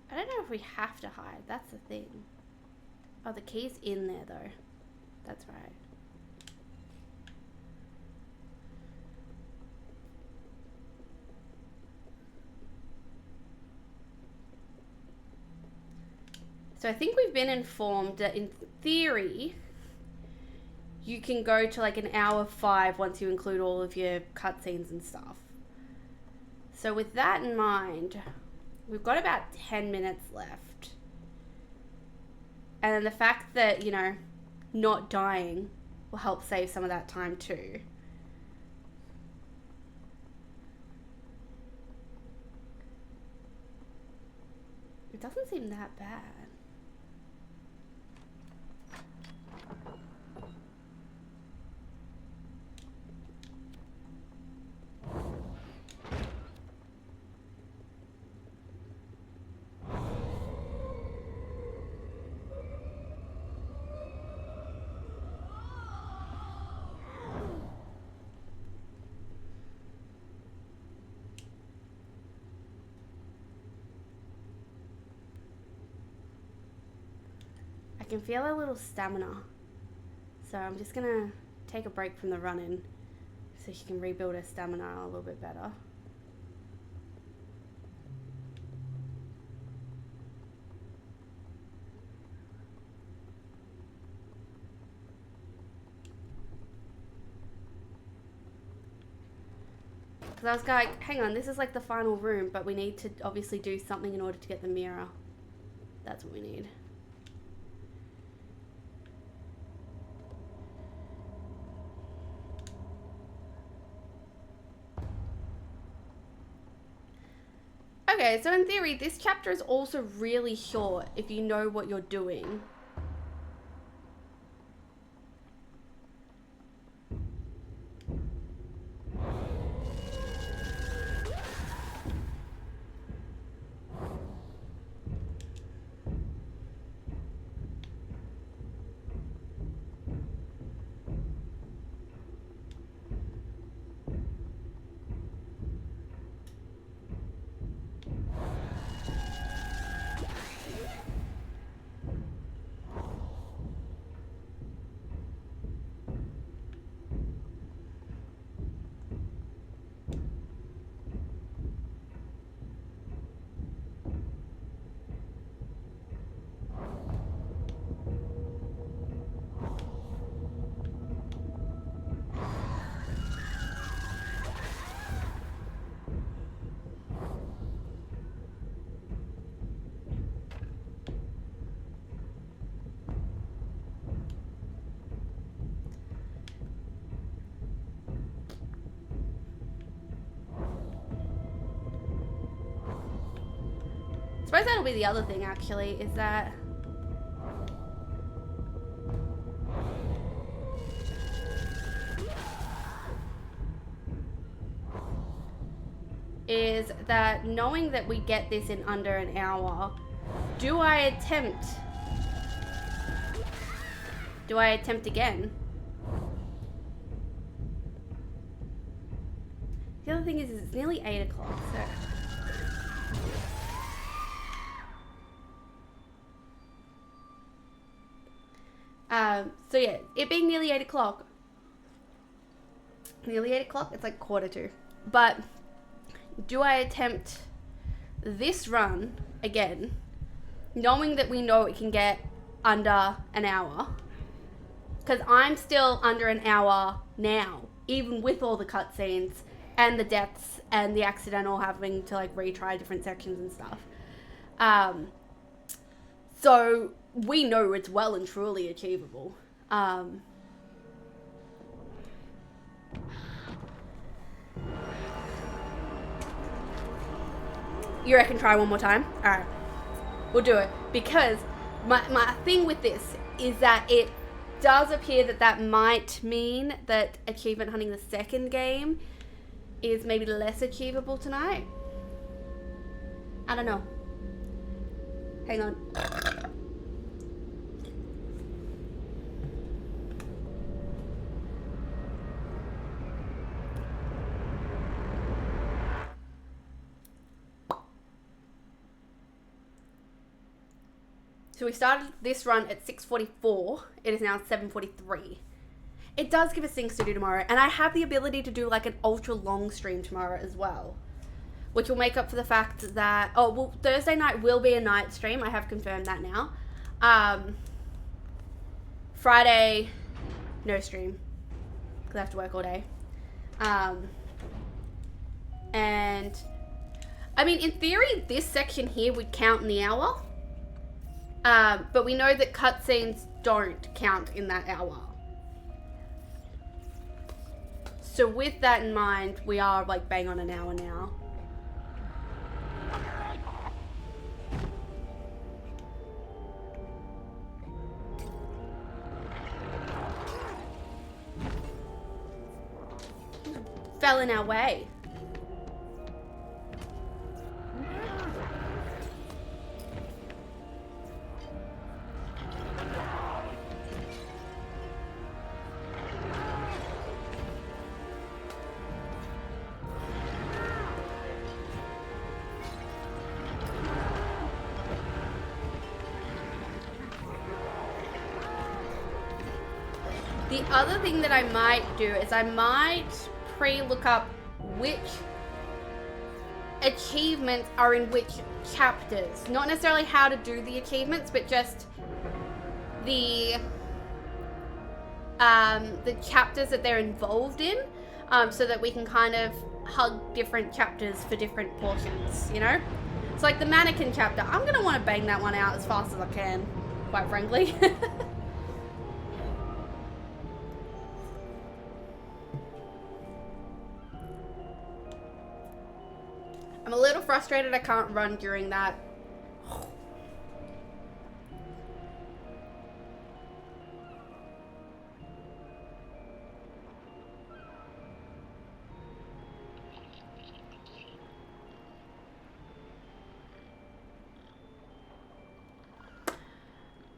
I don't know if we have to hide. That's the thing. Oh, the key's in there, though. That's right. So I think we've been informed that in theory, you can go to like an hour 5 once you include all of your cutscenes and stuff. So with that in mind, We've got about 10 minutes left. And then the fact that, you know, not dying will help save some of that time too. It doesn't seem that bad. I can feel a little stamina, so I'm just gonna take a break from the run-in so she can rebuild her stamina a little bit better. Because I was like, hang on, this is like the final room, but we need to obviously do something in order to get the mirror. That's what we need. Okay, so in theory, this chapter is also really short if you know what you're doing. I suppose that'll be the other thing, actually, is that knowing that we get this in under an hour, do I attempt again? The other thing is it's nearly 8 o'clock, so so yeah, it being nearly 8 o'clock. Nearly 8 o'clock? It's like 1:45. But do I attempt this run again, knowing that we know it can get under an hour? Because I'm still under an hour now, even with all the cutscenes and the deaths and the accidental having to like retry different sections and stuff. So we know it's well and truly achievable. You reckon try one more time? Alright. We'll do it. Because my thing with this is that it does appear that might mean that achievement hunting the second game is maybe less achievable tonight. I don't know. Hang on. So we started this run at 6:44. It is now 7:43. It does give us things to do tomorrow. And I have the ability to do like an ultra long stream tomorrow as well. Which will make up for the fact that... Oh, well, Thursday night will be a night stream. I have confirmed that now. Friday, no stream. Because I have to work all day. And I mean, in theory, this section here would count in the hour. But we know that cutscenes don't count in that hour. So with that in mind, we are like bang on an hour now. Fell in our way. The other thing that I might do is I might pre-look up which achievements are in which chapters. Not necessarily how to do the achievements, but just the chapters that they're involved in, so that we can kind of hug different chapters for different portions, you know? It's like the mannequin chapter. I'm going to want to bang that one out as fast as I can, quite frankly. I'm a little frustrated I can't run during that.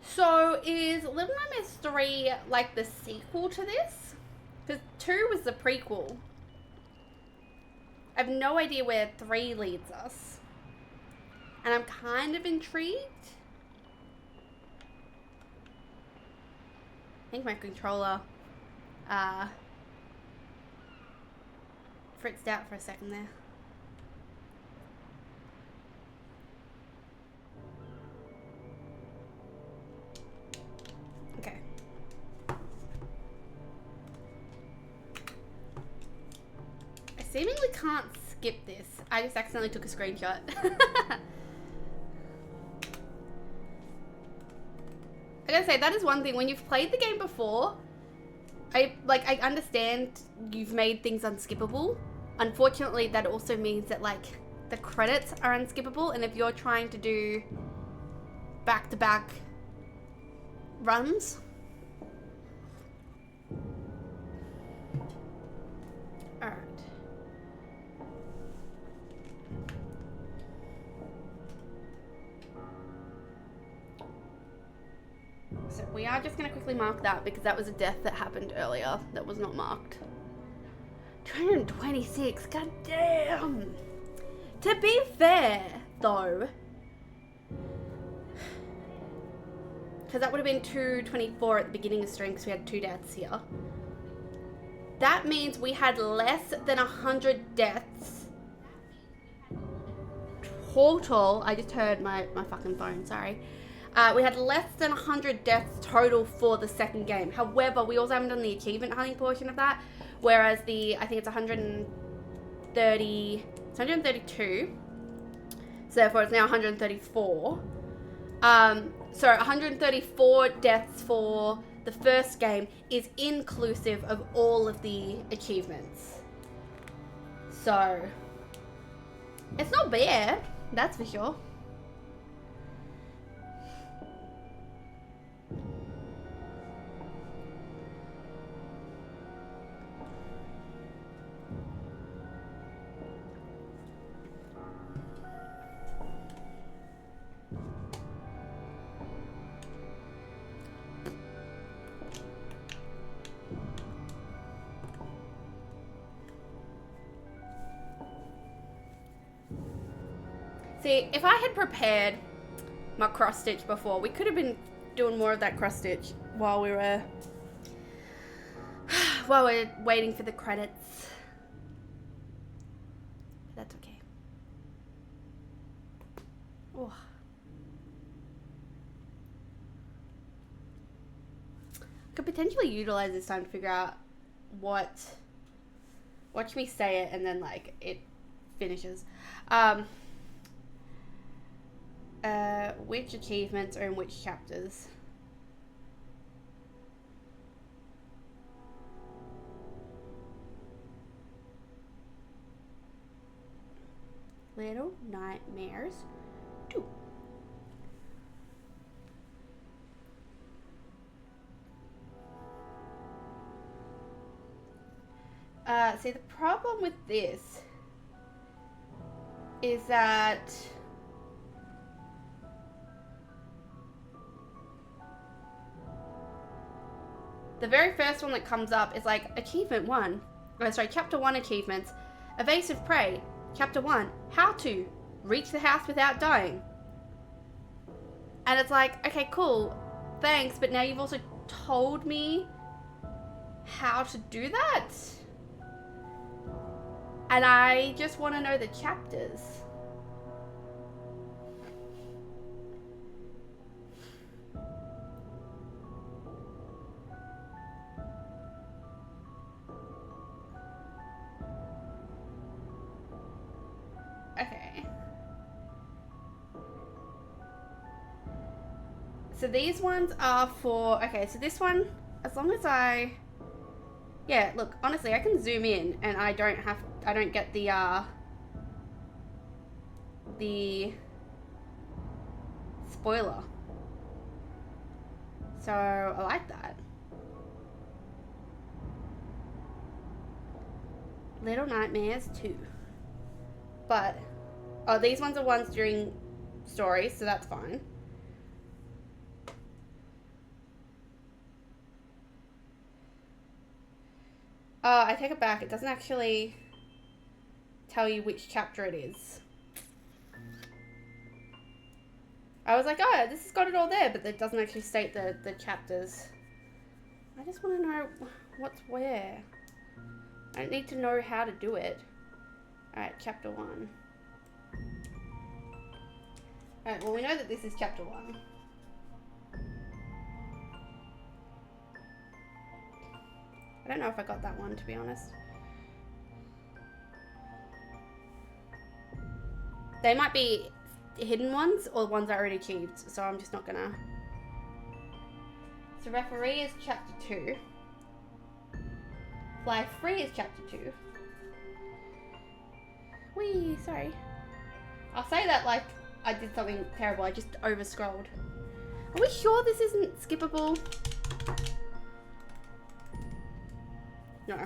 So is Little Nightmares 3 like the sequel to this? Because 2 was the prequel. I have no idea where 3 leads us. And I'm kind of intrigued. I think my controller fritzed out for a second there. Okay. I seemingly can't skip this. I just accidentally took a screenshot. I gotta say, that is one thing. When you've played the game before, I understand you've made things unskippable. Unfortunately, that also means that, like, the credits are unskippable, and if you're trying to do back-to-back runs. Alright. So we are just going to quickly mark that because that was a death that happened earlier that was not marked. 226, god damn! To be fair, though, because that would have been 224 at the beginning of stream because we had 2 deaths here. That means we had less than 100 deaths total. I just heard my fucking phone, sorry. We had less than 100 deaths total for the second game. However, we also haven't done the achievement hunting portion of that, whereas I think it's 130, it's 132, so therefore it's now 134. So 134 deaths for the first game is inclusive of all of the achievements. So, it's not bad, that's for sure. See, if I had prepared my cross stitch before, we could have been doing more of that cross stitch while we were waiting for the credits. But that's okay. Oh. Could potentially utilize this time to figure out what. Watch me say it and then like it finishes. Which achievements are in which chapters? Little Nightmares 2. See, the problem with this is that the very first one that comes up is like achievement 1. Oh, sorry, chapter 1 achievements. Evasive prey. Chapter 1, how to reach the house without dying. And it's like, okay, cool, thanks, but now you've also told me how to do that? And I just want to know the chapters. Okay. So these ones are for, okay, so this one, as long as yeah, look, honestly, I can zoom in and I don't get the spoiler. So I like that. Little Nightmares 2. But, oh, these ones are ones during stories, so that's fine. Oh, I take it back. It doesn't actually tell you which chapter it is. I was like, oh, this has got it all there, but it doesn't actually state the chapters. I just want to know what's where. I don't need to know how to do it. Alright, chapter 1. Alright, well, we know that this is chapter 1. I don't know if I got that one, to be honest. They might be hidden ones or ones I already achieved, so I'm just not gonna. So Referee is chapter 2. Fly Free is chapter 2. Whee, sorry. I'll say that like I did something terrible. I just over-scrolled. Are we sure this isn't skippable? No.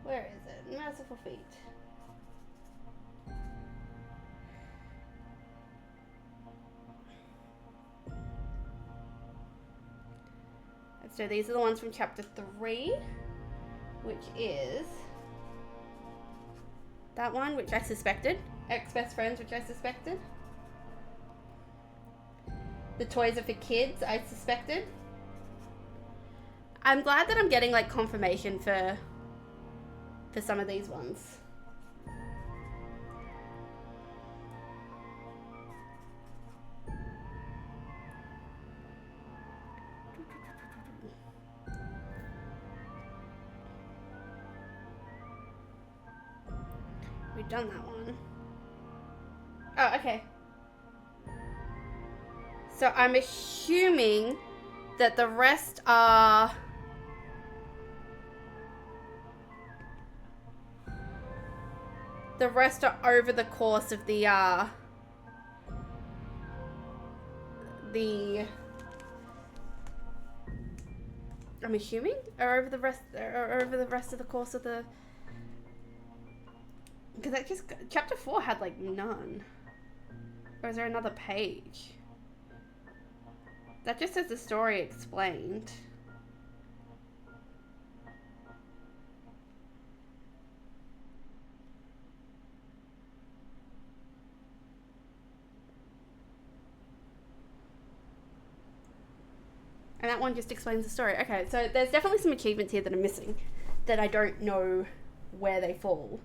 Where is it? Merciful Feet. So these are the ones from chapter 3, which is that one, which I suspected. Ex-best friends, which I suspected. The toys are for kids, I suspected. I'm glad that I'm getting like confirmation for some of these ones. We've done that one. Oh, okay. So I'm assuming that the rest are over the course of the I'm assuming are over the rest of the course of the, because that just chapter 4 had like none. Or is there another page? That just says the story explained. And that one just explains the story. Okay, so there's definitely some achievements here that are missing that I don't know where they fall.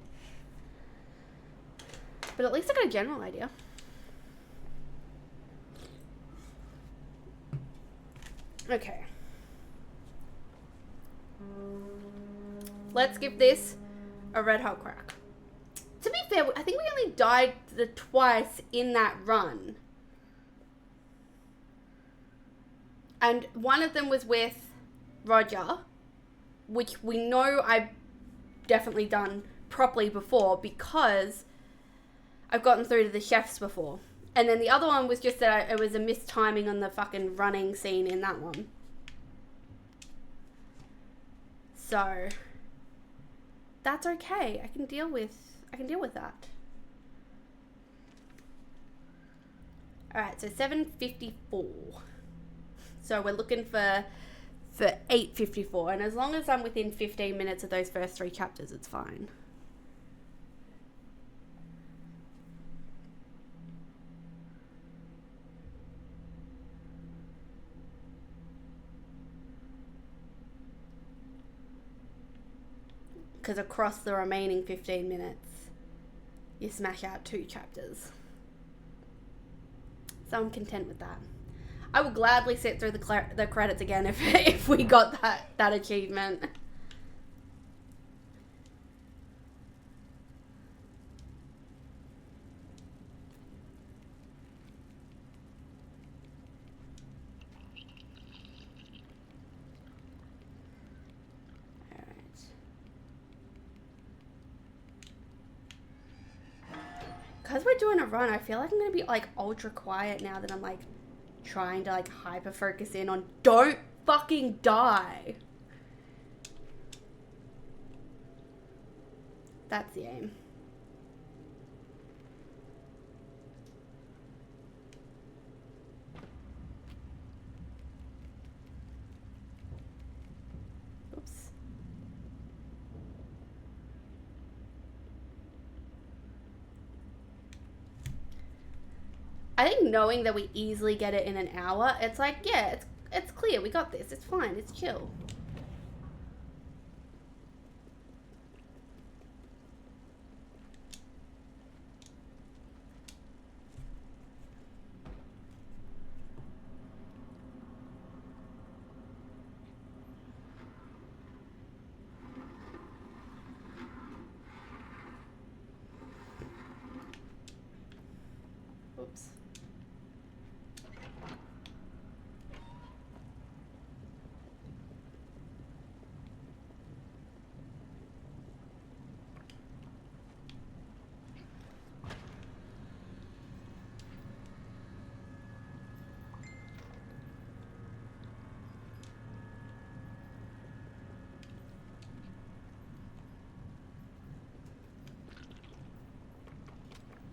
But at least I got a general idea. Okay. Let's give this a red hot crack. To be fair, I think we only died twice in that run. And one of them was with Roger, which we know I've definitely done properly before because I've gotten through to the chefs before. And then the other one was just that it was a mistiming on the fucking running scene in that one. So that's okay. I can deal with that. Alright, so 7:54. So we're looking for 8:54, and as long as I'm within 15 minutes of those first 3 chapters, it's fine. Because across the remaining 15 minutes, you smash out 2 chapters. So I'm content with that. I will gladly sit through the credits again if we got that achievement. Because we're doing a run, I feel like I'm going to be like ultra quiet now that I'm like trying to like hyper focus in on don't fucking die. That's the aim. Oops. I think knowing that we easily get it in an hour, it's like, yeah, it's clear. We got this. It's fine. It's chill. Oops.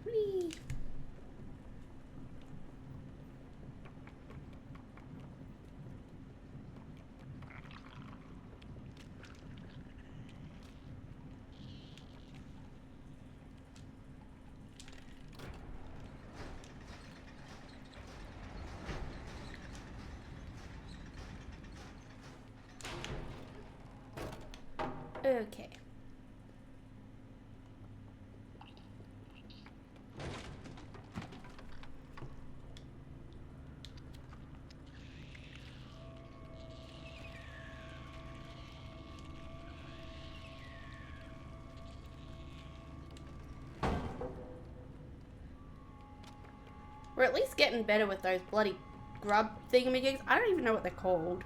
Whee! Okay. We're at least getting better with those bloody grub thingamajigs. I don't even know what they're called.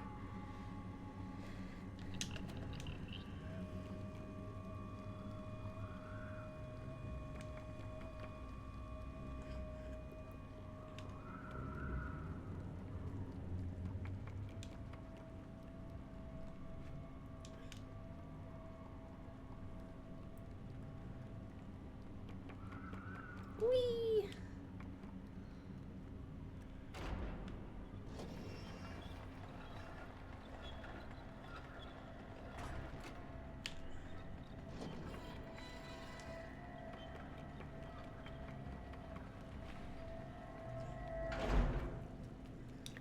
Whee!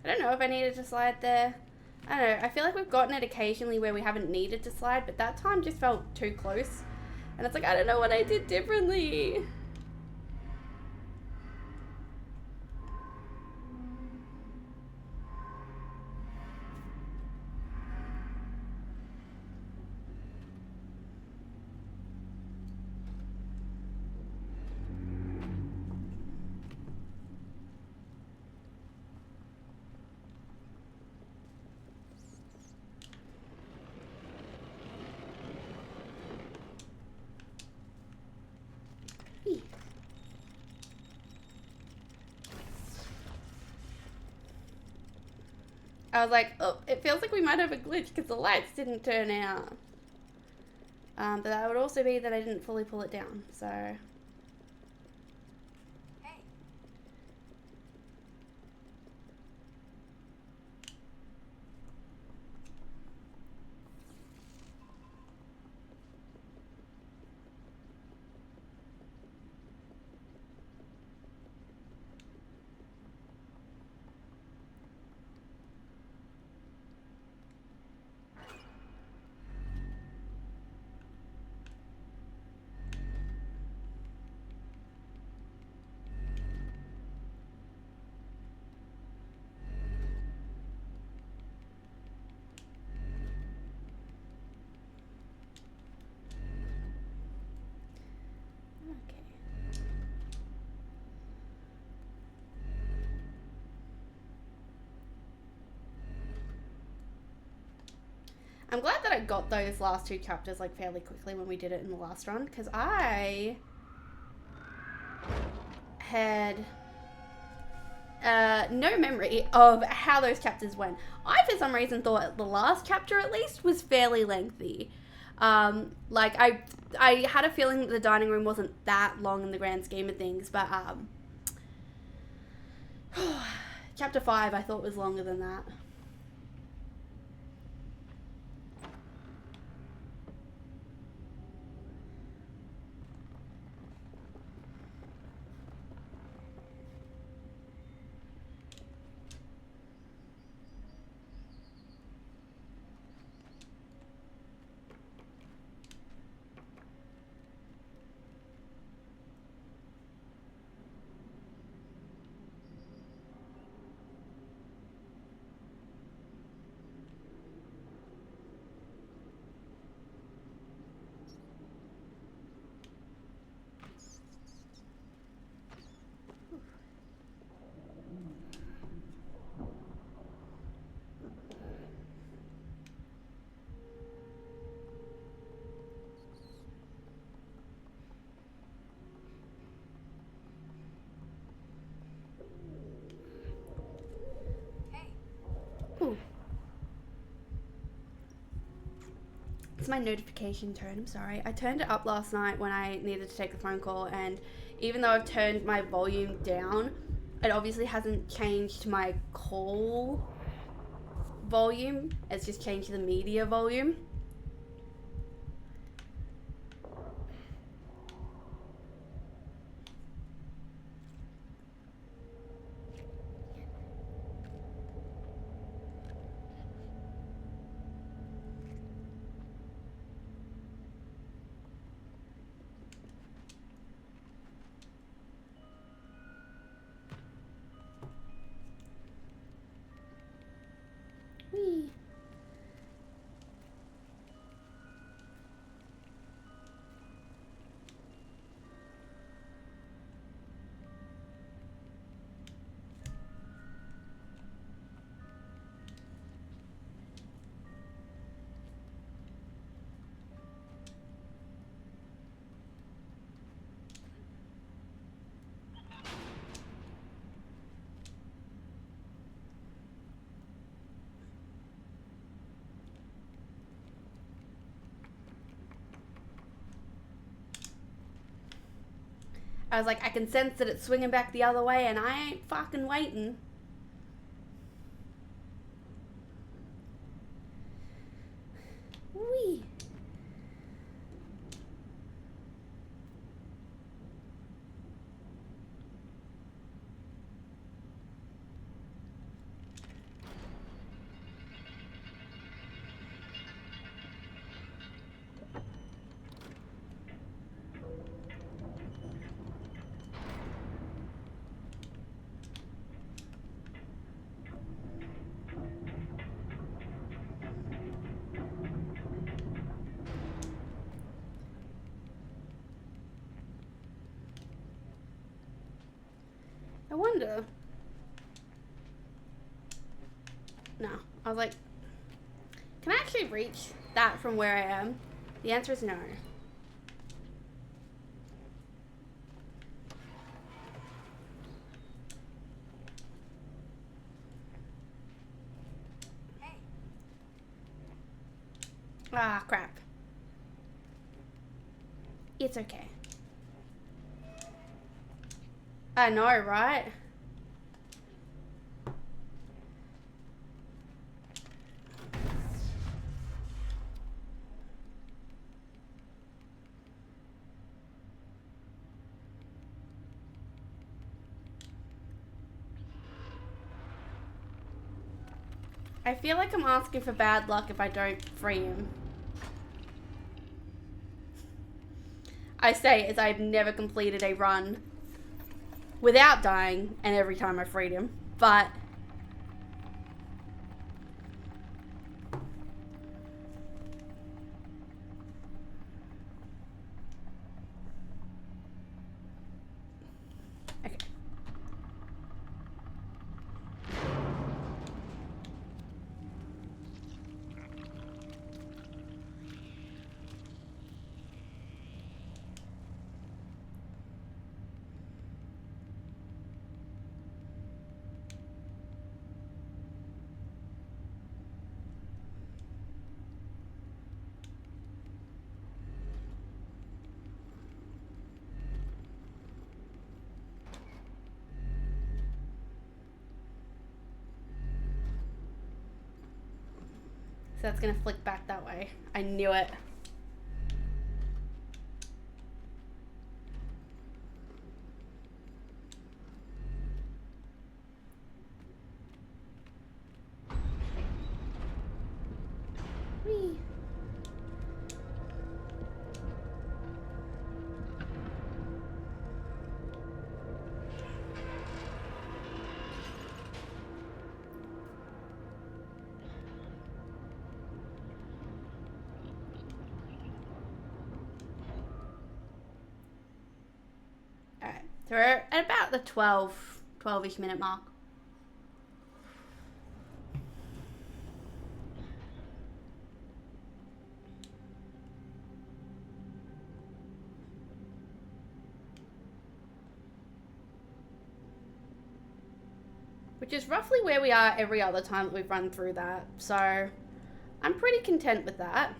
I don't know if I needed to slide there. I don't know. I feel like we've gotten it occasionally where we haven't needed to slide, but that time just felt too close. And it's like, I don't know what I did differently. I was like, oh, it feels like we might have a glitch because the lights didn't turn out. But that would also be that I didn't fully pull it down, so... I'm glad that I got those last 2 chapters like fairly quickly when we did it in the last run, because I had no memory of how those chapters went. I for some reason thought the last chapter at least was fairly lengthy. Like I had a feeling that the dining room wasn't that long in the grand scheme of things, but chapter 5 I thought was longer than that. Ooh. It's my notification tone, I'm sorry. I turned it up last night when I needed to take a phone call, and even though I've turned my volume down, it obviously hasn't changed my call volume. It's just changed the media volume. Whee. I was like, I can sense that it's swinging back the other way, and I ain't fucking waiting. Whee. I wonder. No. I was like, can I actually reach that from where I am? The answer is no. Ah, crap. It's okay. I know, right? I feel like I'm asking for bad luck if I don't free him. I say as I've never completed a run without dying, and every time I freed him, but okay. So that's gonna flick back that way. I knew it. Whee. Alright, so we're at about the 12-ish minute mark. Which is roughly where we are every other time that we've run through that. So I'm pretty content with that.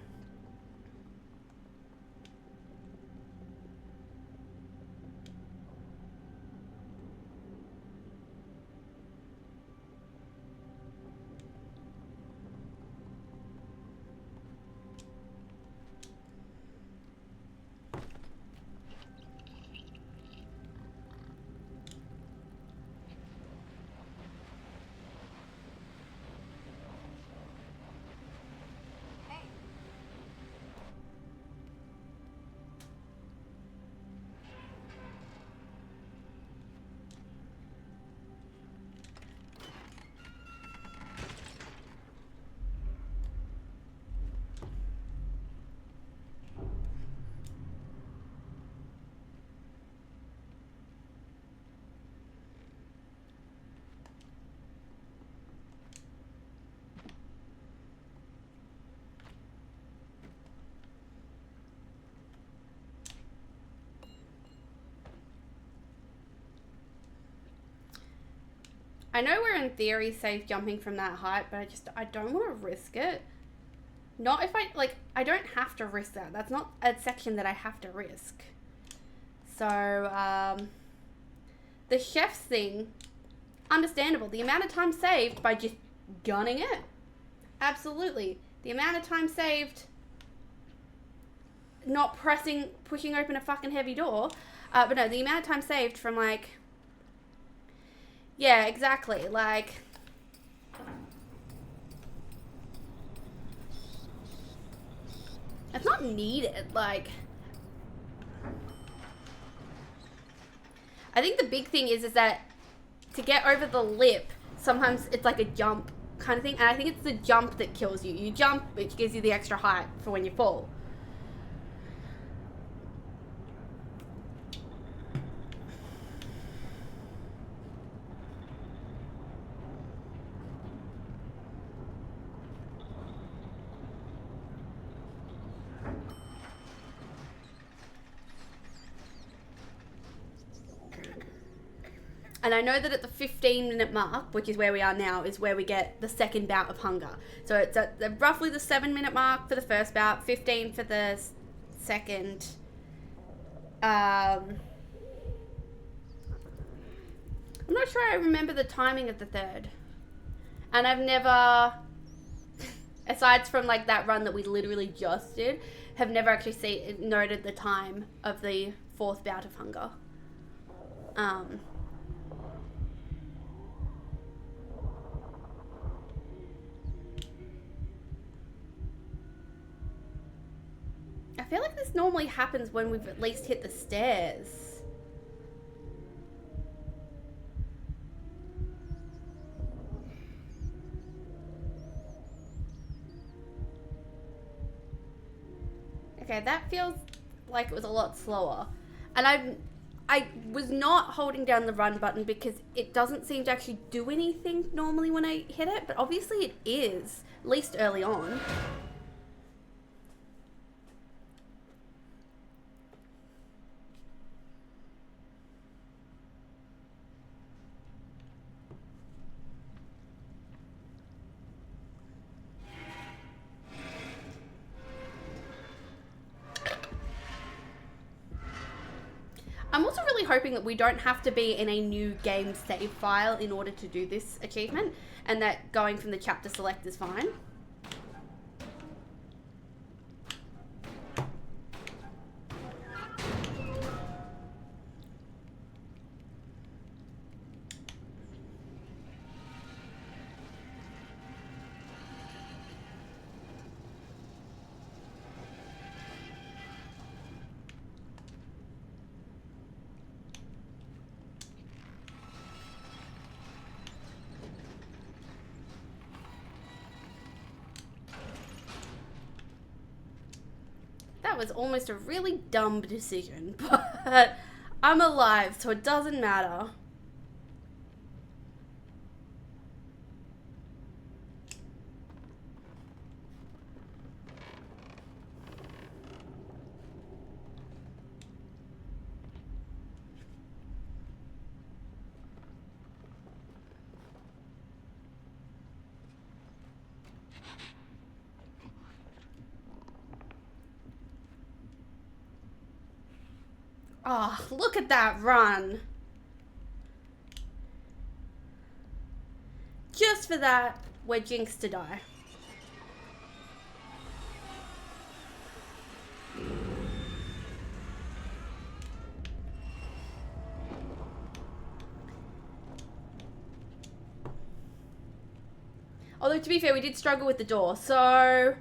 I know we're in theory safe jumping from that height, but I don't want to risk it. Not if I don't have to risk that. That's not a section that I have to risk. So, the chef's thing, understandable. The amount of time saved by just gunning it, absolutely. The amount of time saved not pushing open a fucking heavy door, but no, the amount of time saved from like, yeah, exactly, like, it's not needed, like, I think the big thing is that to get over the lip, sometimes it's like a jump kind of thing, and I think it's the jump that kills you. You jump, which gives you the extra height for when you fall. And I know that at the 15-minute mark, which is where we are now, is where we get the second bout of hunger. So it's at roughly the 7-minute mark for the first bout, 15 for the second. I'm not sure I remember the timing of the third. And I've never, aside from like that run that we literally just did, have never actually noted the time of the fourth bout of hunger. I feel like this normally happens when we've at least hit the stairs. Okay, that feels like it was a lot slower. And I was not holding down the run button because it doesn't seem to actually do anything normally when I hit it, but obviously it is, at least early on. I'm also really hoping that we don't have to be in a new game save file in order to do this achievement, and that going from the chapter select is fine. That was almost a really dumb decision, but I'm alive, so it doesn't matter. Oh, look at that run. Just for that, we're jinxed to die. Although, to be fair, we did struggle with the door, so...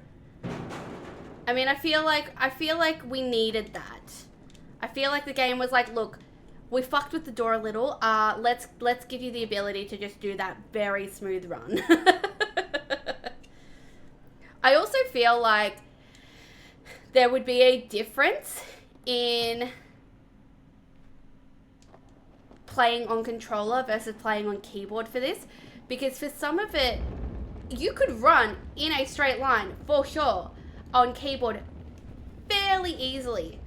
I mean, I feel like we needed that. I feel like the game was like, look, we fucked with the door a little. Let's give you the ability to just do that very smooth run. I also feel like there would be a difference in playing on controller versus playing on keyboard for this, because for some of it, you could run in a straight line for sure on keyboard fairly easily.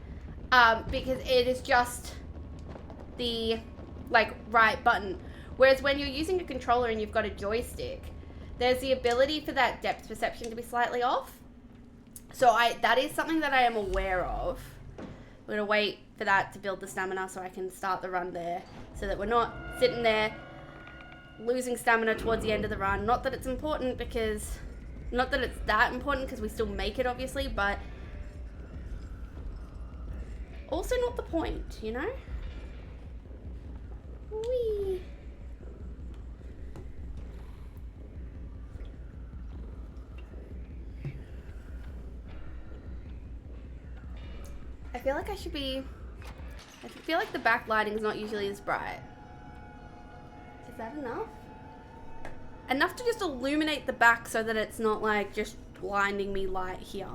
Because it is just the, like, right button. Whereas when you're using a controller and you've got a joystick, there's the ability for that depth perception to be slightly off. So that is something that I am aware of. We're going to wait for that to build the stamina so I can start the run there. So that we're not sitting there losing stamina towards the end of the run. Not that it's important because... Not that it's that important because we still make it, obviously, but... Also not the point, you know? Whee! I feel like I feel like the backlighting is not usually as bright. Is that enough? Enough to just illuminate the back so that it's not like just blinding me light here.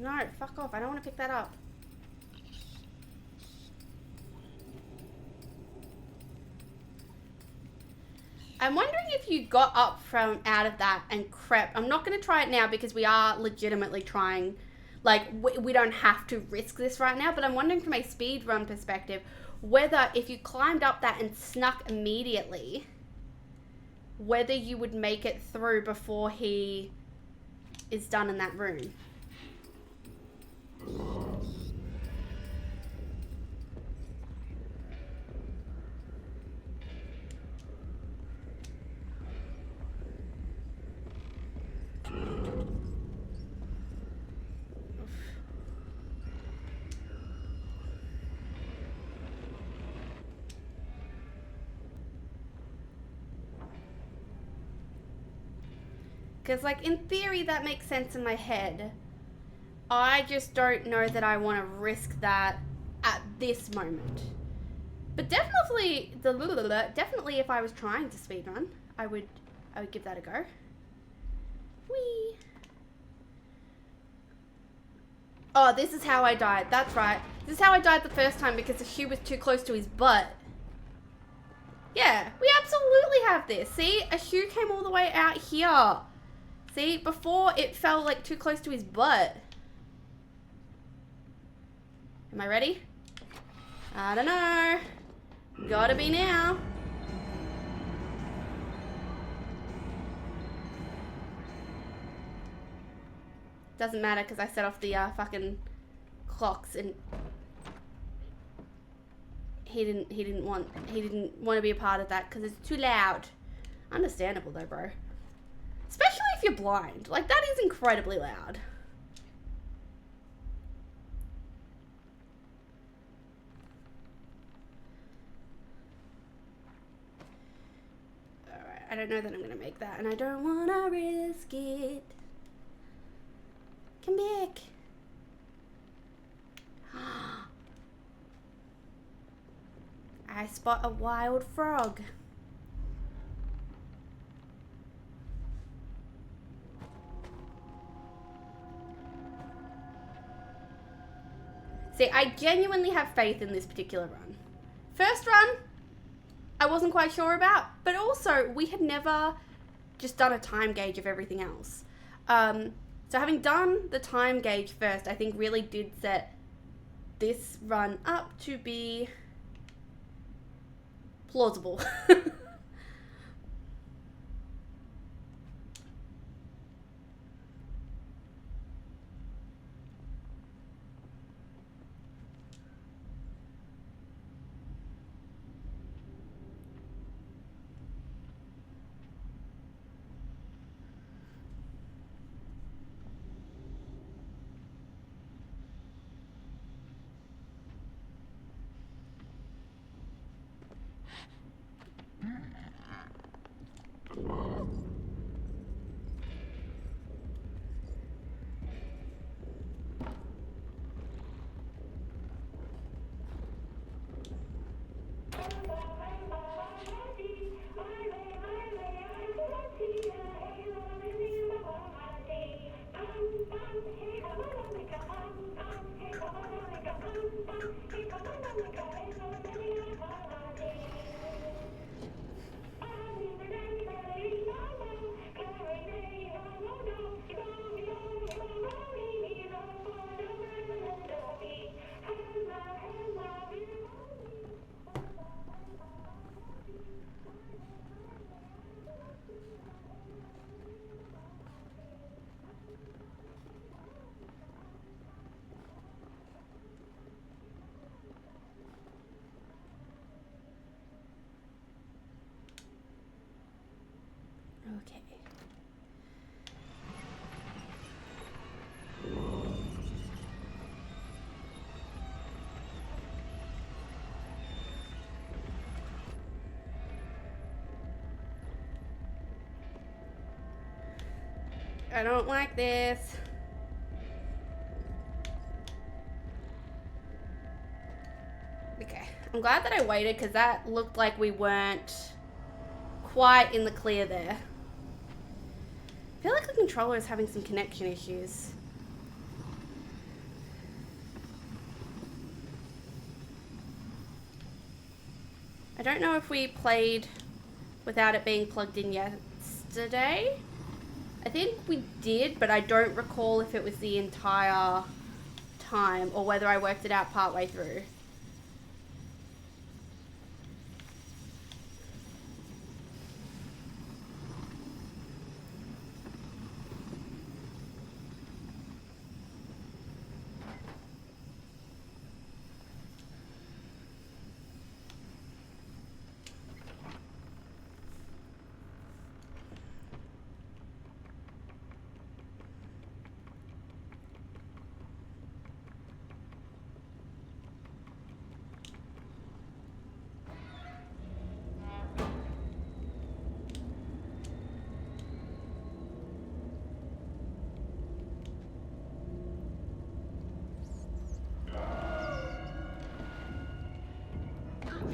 No, fuck off. I don't want to pick that up. I'm wondering if you got up from out of that and crept. I'm not going to try it now because we are legitimately trying. Like, we don't have to risk this right now. But I'm wondering from a speedrun perspective whether if you climbed up that and snuck immediately, whether you would make it through before he is done in that room. Because, like, in theory, that makes sense in my head. I just don't know that I want to risk that at this moment. But definitely, definitely if I was trying to speedrun, I would give that a go. Whee! Oh, this is how I died. That's right. This is how I died the first time because the shoe was too close to his butt. Yeah, we absolutely have this. See, a shoe came all the way out here. See, before it fell like too close to his butt. Am I ready? I don't know. Gotta be now. Doesn't matter because I set off the fucking clocks and he didn't want to be a part of that because it's too loud. Understandable though, bro. Especially if you're blind. Like, that is incredibly loud. Alright, I don't know that I'm going to make that. And I don't want to risk it. Come back. I spot a wild frog. See, I genuinely have faith in this particular run. First run, I wasn't quite sure about, but also we had never just done a time gauge of everything else. So having done the time gauge first, I think really did set this run up to be plausible. Okay. I don't like this. Okay, I'm glad that I waited because that looked like we weren't quite in the clear there. I feel like the controller is having some connection issues. don't know if we played without it being plugged in yesterday. I think we did, but I don't recall if it was the entire time or whether I worked it out partway through.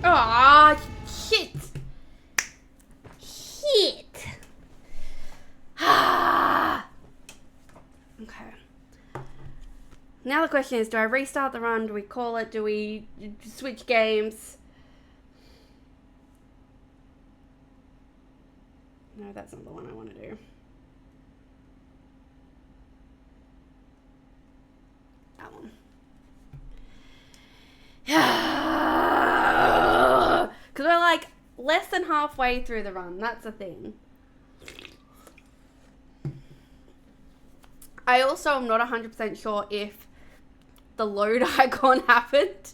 Ah, shit. Shit. Ah. Okay. Now the question is, do I restart the run? Do we call it? Do we switch games? No, that's not the one I want to do. That one. Because we're like less than halfway through the run. That's the thing. I also am not 100% sure if the load icon happened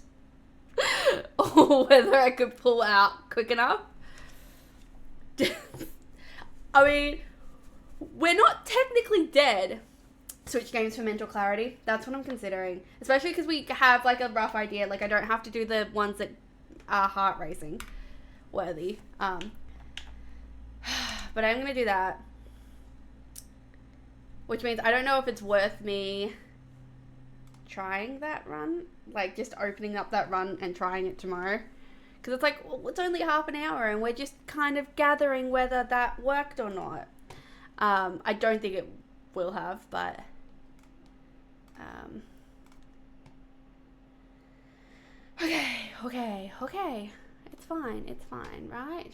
or whether I could pull out quick enough. I mean, we're not technically dead. Switch games for mental clarity. That's what I'm considering. Especially because we have like a rough idea. Like I don't have to do the ones that are heart racing worthy. But I'm going to do that. Which means I don't know if it's worth me trying that run. Like just opening up that run and trying it tomorrow. Because it's like, well, it's only half an hour and we're just kind of gathering whether that worked or not. I don't think it will have, but... Okay. It's fine, right?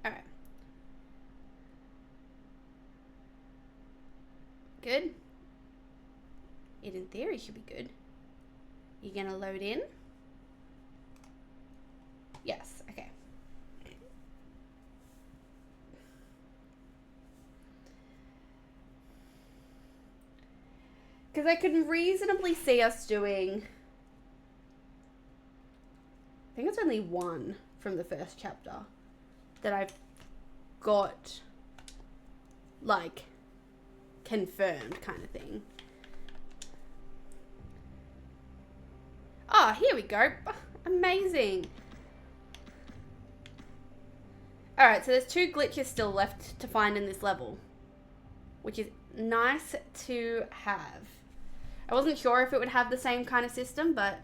Alright. Good? It in theory should be good. You gonna load in? Yes, okay. Because I can reasonably see us doing... I think it's only one from the first chapter that I've got, like, confirmed kind of thing. Oh, here we go. Amazing. Alright, so there's 2 glitches still left to find in this level, which is nice to have. I wasn't sure if it would have the same kind of system, but...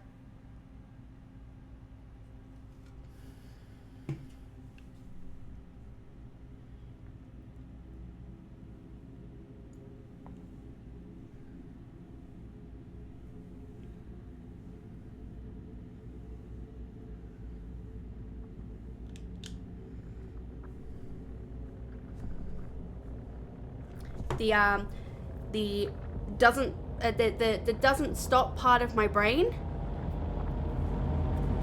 the doesn't stop part of my brain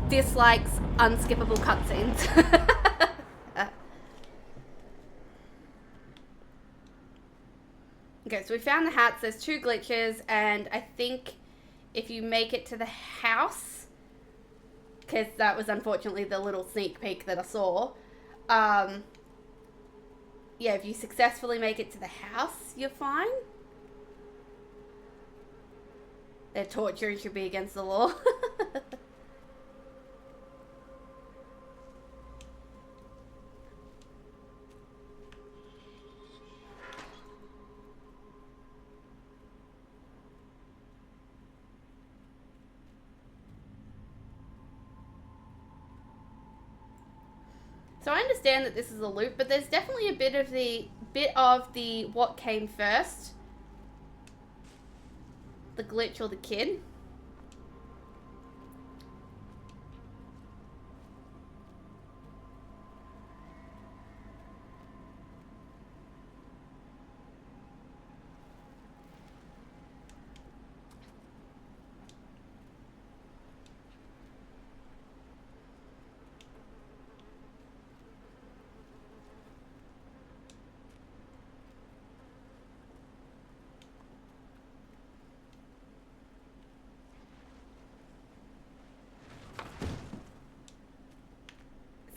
dislikes unskippable cutscenes. Okay, so we found the hats. There's 2 glitches, and I think if you make it to the house, because that was unfortunately the little sneak peek that I saw, yeah, if you successfully make it to the house, you're fine. Their torture should be against the law. So I understand that this is a loop, but there's definitely a bit bit of the what came first. The glitch or the kid.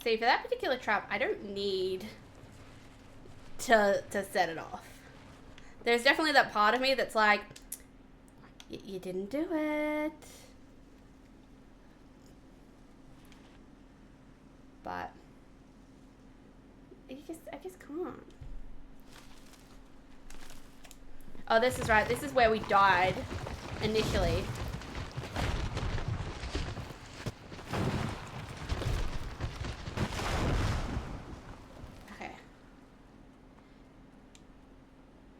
See, for that particular trap, I don't need to set it off. There's definitely that part of me that's like, you didn't do it. But I just can't. Oh, this is right. This is where we died initially. Okay.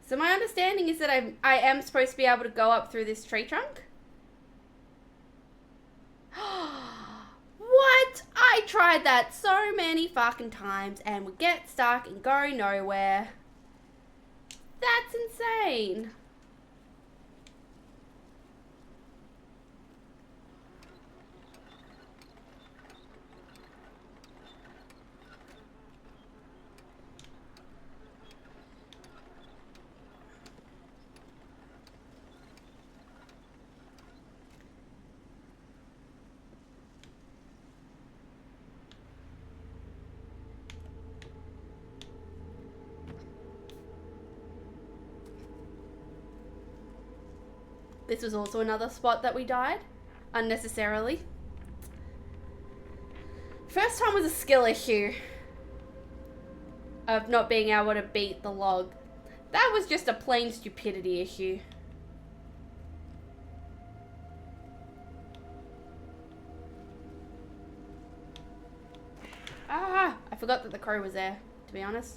So my understanding is that I am supposed to be able to go up through this tree trunk. What? I tried that so many fucking times and would get stuck and go nowhere. That's insane. This was also another spot that we died unnecessarily. First time was a skill issue of not being able to beat the log. That was just a plain stupidity issue. Ah, I forgot that the crow was there, to be honest.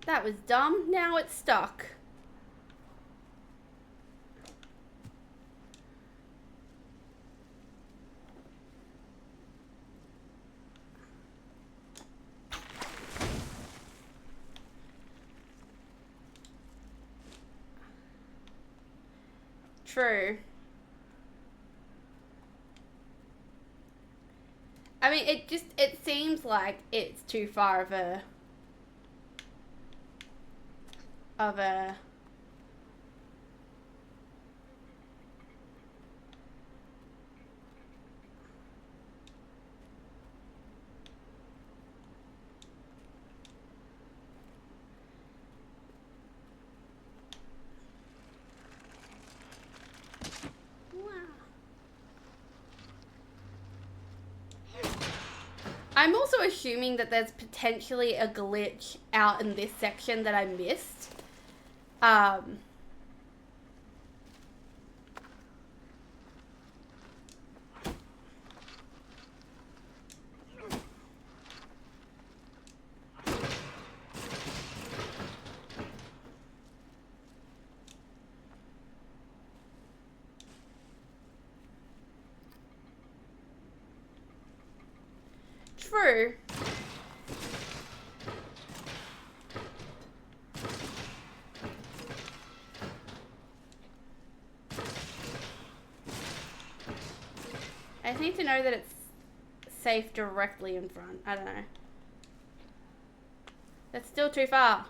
That was dumb. Now it's stuck. True. I mean, it seems like it's too far of a I'm also assuming that there's potentially a glitch out in this section that I missed. True. I just need to know that it's safe directly in front. I don't know. That's still too far.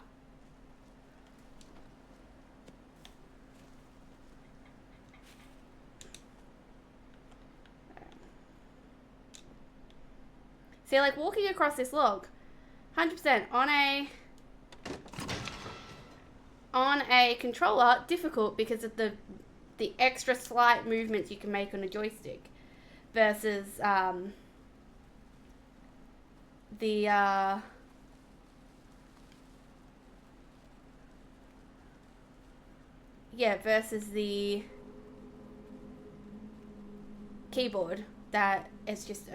See, like walking across this log, 100% on a controller, difficult because of the extra slight movements you can make on a joystick, versus versus the keyboard that it's just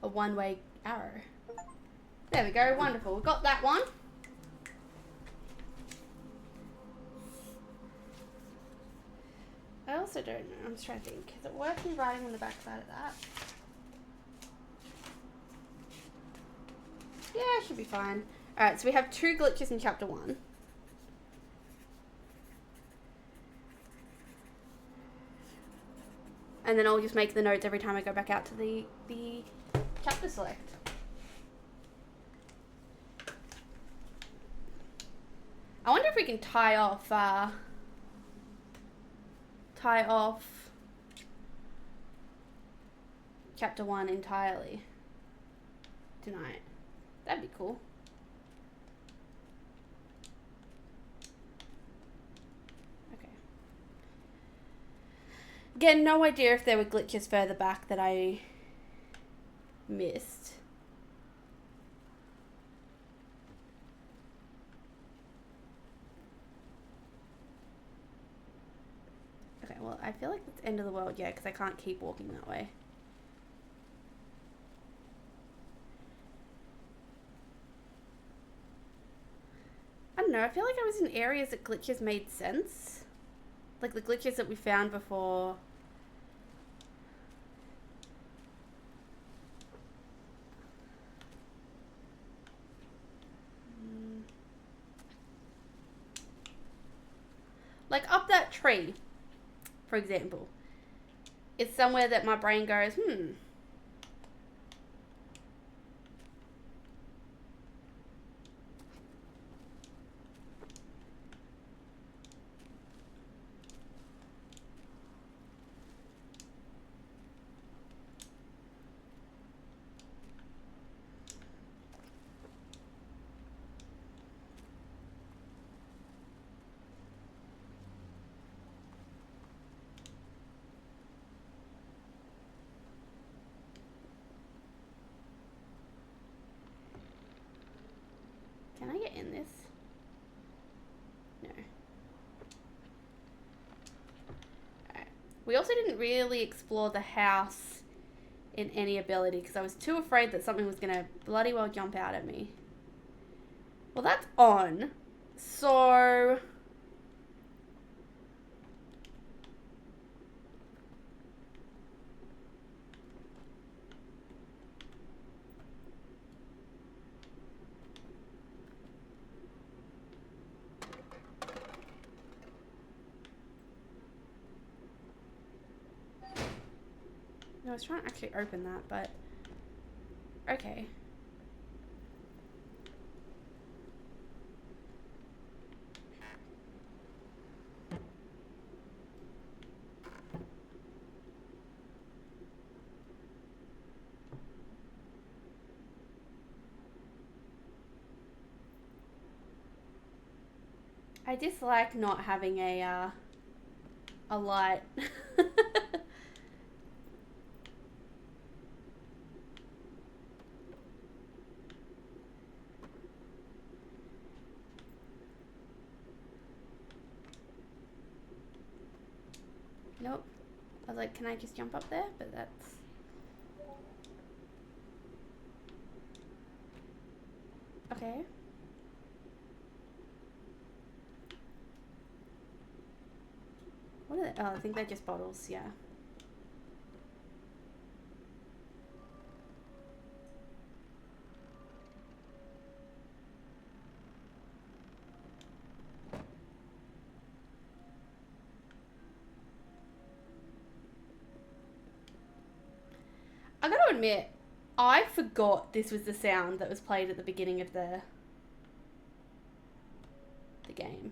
a one-way arrow. There we go, wonderful. We got that one. I also don't know, I'm just trying to think. Is it worth me writing on the back side of that? Yeah, it should be fine. Alright, so we have 2 glitches in chapter 1. And then I'll just make the notes every time I go back out to the chapter select. I wonder if we can tie off chapter 1 entirely tonight. That'd be cool. Okay. Again, no idea if there were glitches further back that I missed. Okay, well, I feel like it's end of the world, yeah, because I can't keep walking that way. I don't know, I feel like I was in areas that glitches made sense. Like the glitches that we found before. Like up that tree, for example. It's somewhere that my brain goes, Can I get in this? No. Alright. We also didn't really explore the house in any ability because I was too afraid that something was going to bloody well jump out at me. Well, that's on. So... I was trying to actually open that, but... Okay. I dislike not having a light. Nope. I was like, can I just jump up there? But that's... Okay. What are they? Oh, I think they're just bottles, yeah. I gotta admit, I forgot this was the sound that was played at the beginning of the game.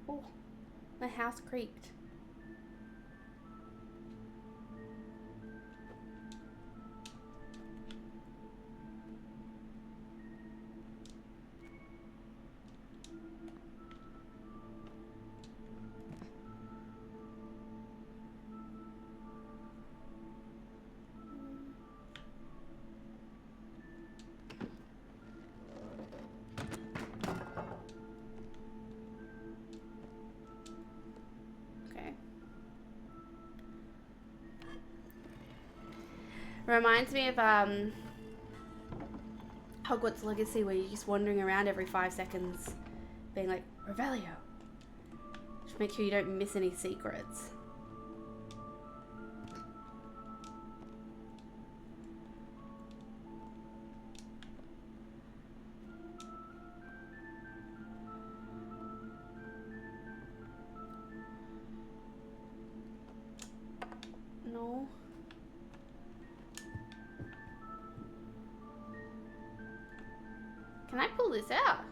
Oh, my house creaked. Reminds me of Hogwarts Legacy, where you're just wandering around every 5 seconds being like, Revelio. Just make sure you don't miss any secrets. No. Can I pull this out?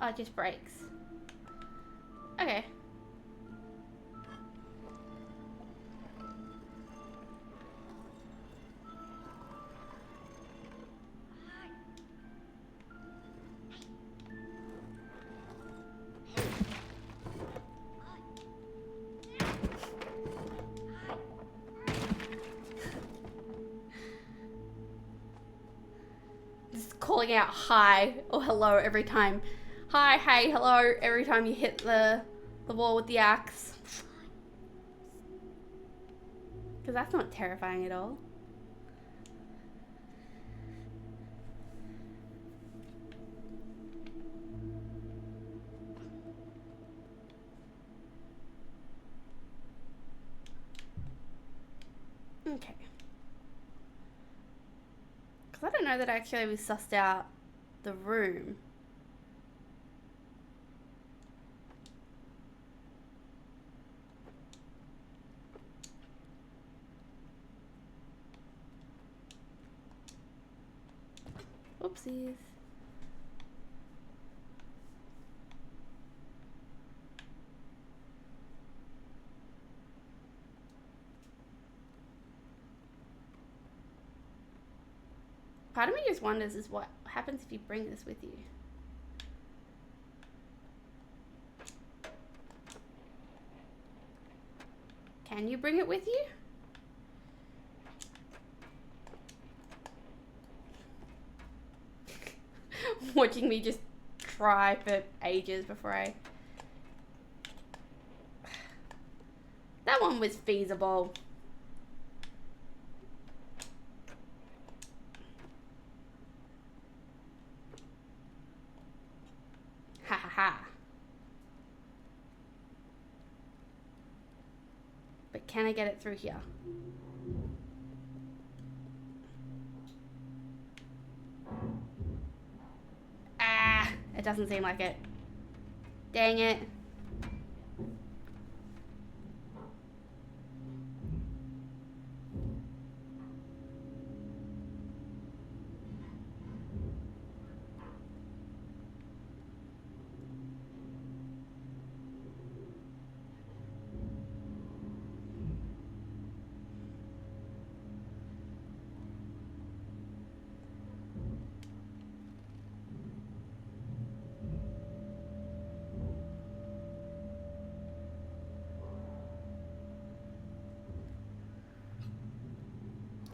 Oh, it just breaks. Okay. Just calling out hi or hello every time. Hi, hey, hello, every time you hit the wall with the axe. Because that's not terrifying at all. Okay. Because I don't know that actually we sussed out the room. Oopsies. Part of me just wonders is what happens if you bring this with you. Can you bring it with you? Watching me just try for ages before I... That one was feasible. Ha ha ha. But can I get it through here? Ah, it doesn't seem like it. Dang it.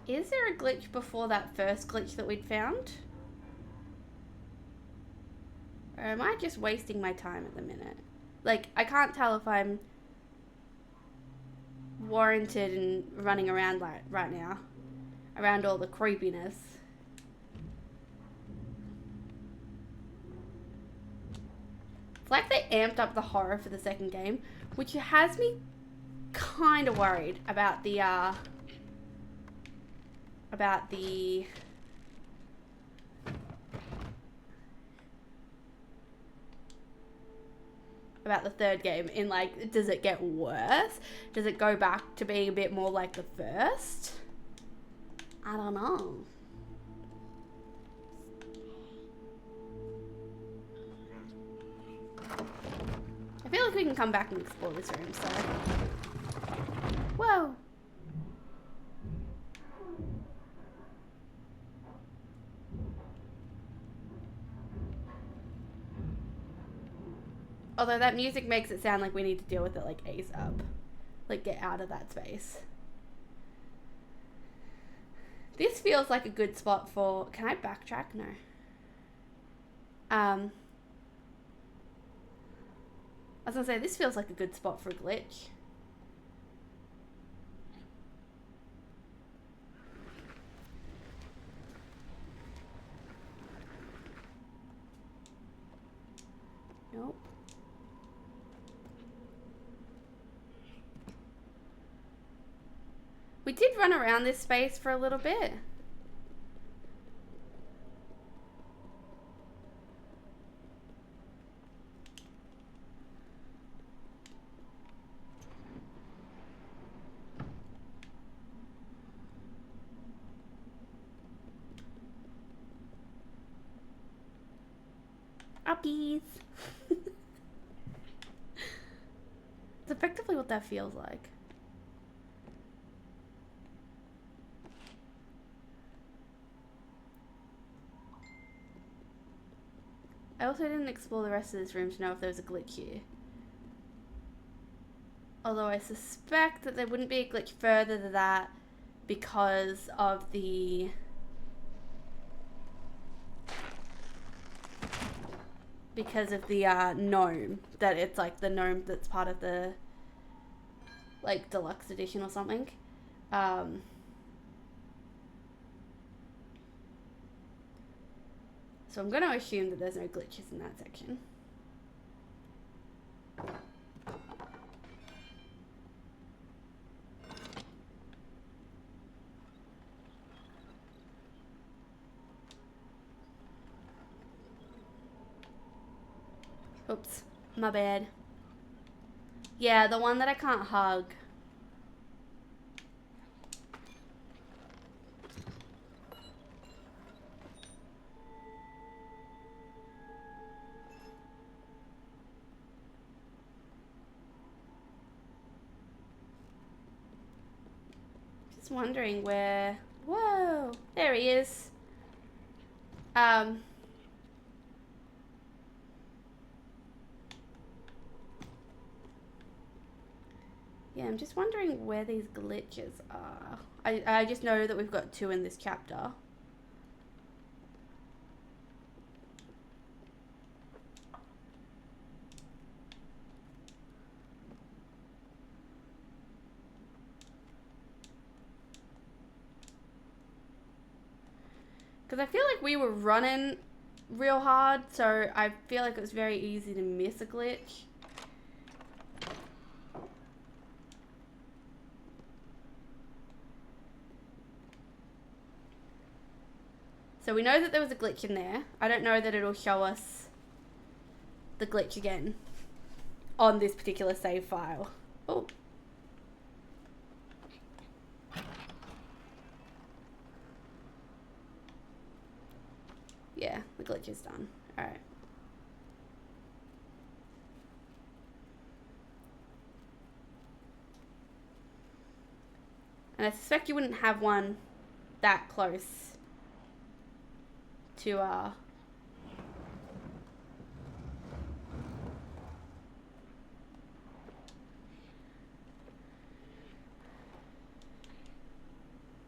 Is there a glitch before that first glitch that we'd found? Or am I just wasting my time at the minute? Like, I can't tell if I'm warranted in running around like right now. Around all the creepiness. It's like they amped up the horror for the second game, which has me kind of worried about the third game. In like, does it get worse? Does it go back to being a bit more like the first? I don't know. I feel like we can come back and explore this room, so. Whoa. Although that music makes it sound like we need to deal with it like ASAP. Like, get out of that space. This feels like a good spot for... Can I backtrack? No. I was gonna say, this feels like a good spot for a glitch. Nope. We did run around this space for a little bit. Uppies. It's effectively what that feels like. I also didn't explore the rest of this room to know if there was a glitch here. Although I suspect that there wouldn't be a glitch further than that because of the... gnome. That it's like the gnome that's part of the like deluxe edition or something. So I'm going to assume that there's no glitches in that section. Oops, my bad. Yeah, the one that I can't hug. Just wondering where... Whoa, there he is. Yeah, I'm just wondering where these glitches are. I just know that we've got 2 in this chapter. Because I feel like we were running real hard, so I feel like it was very easy to miss a glitch. So we know that there was a glitch in there. I don't know that it'll show us the glitch again on this particular save file. Oh. Yeah, the glitch is done. Alright. And I suspect you wouldn't have one that close to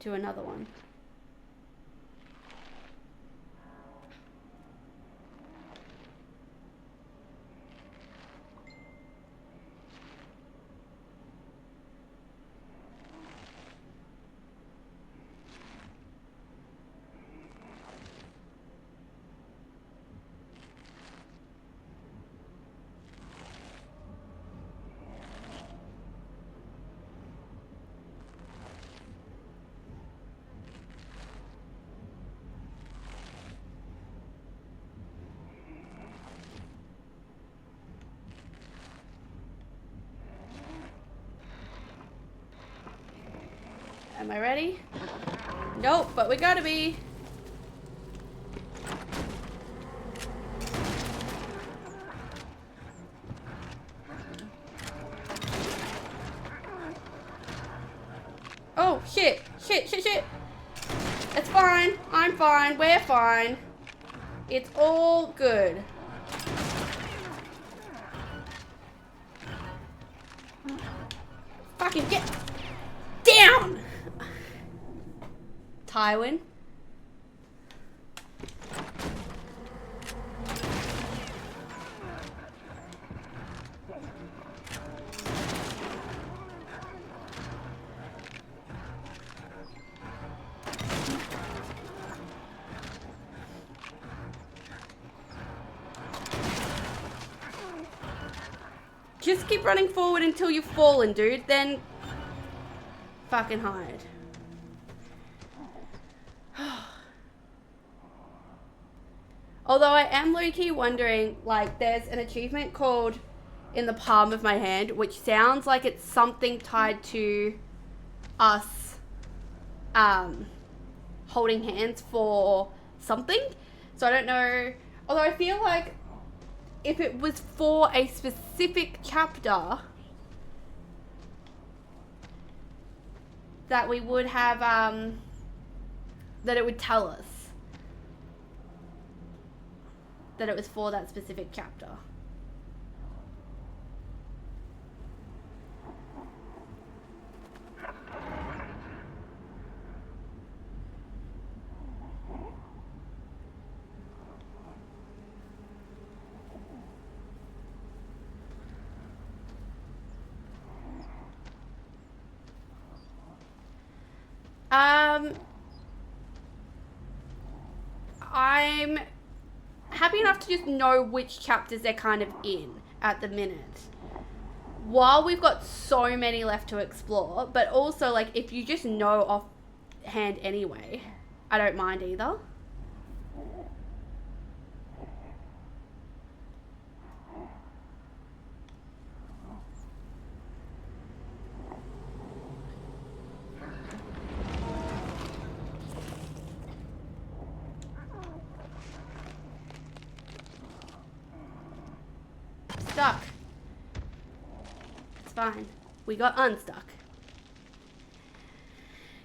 another one. Am I ready? Nope, but we gotta be. Oh, shit. Shit. It's fine. I'm fine. We're fine. It's all good. Fucking get down! Tywin. just keep running forward until you've fallen, dude. Then fucking hide. Although I am low-key wondering, like, there's an achievement called In the Palm of My Hand, which sounds like it's something tied to us holding hands for something. So I don't know. Although I feel like if it was for a specific chapter, that we would have, that it would tell us that it was for that specific chapter. I'm happy enough to just know which chapters they're kind of in at the minute. While we've got so many left to explore, but also, like, if you just know offhand anyway, I don't mind either. Stuck. It's fine. We got unstuck.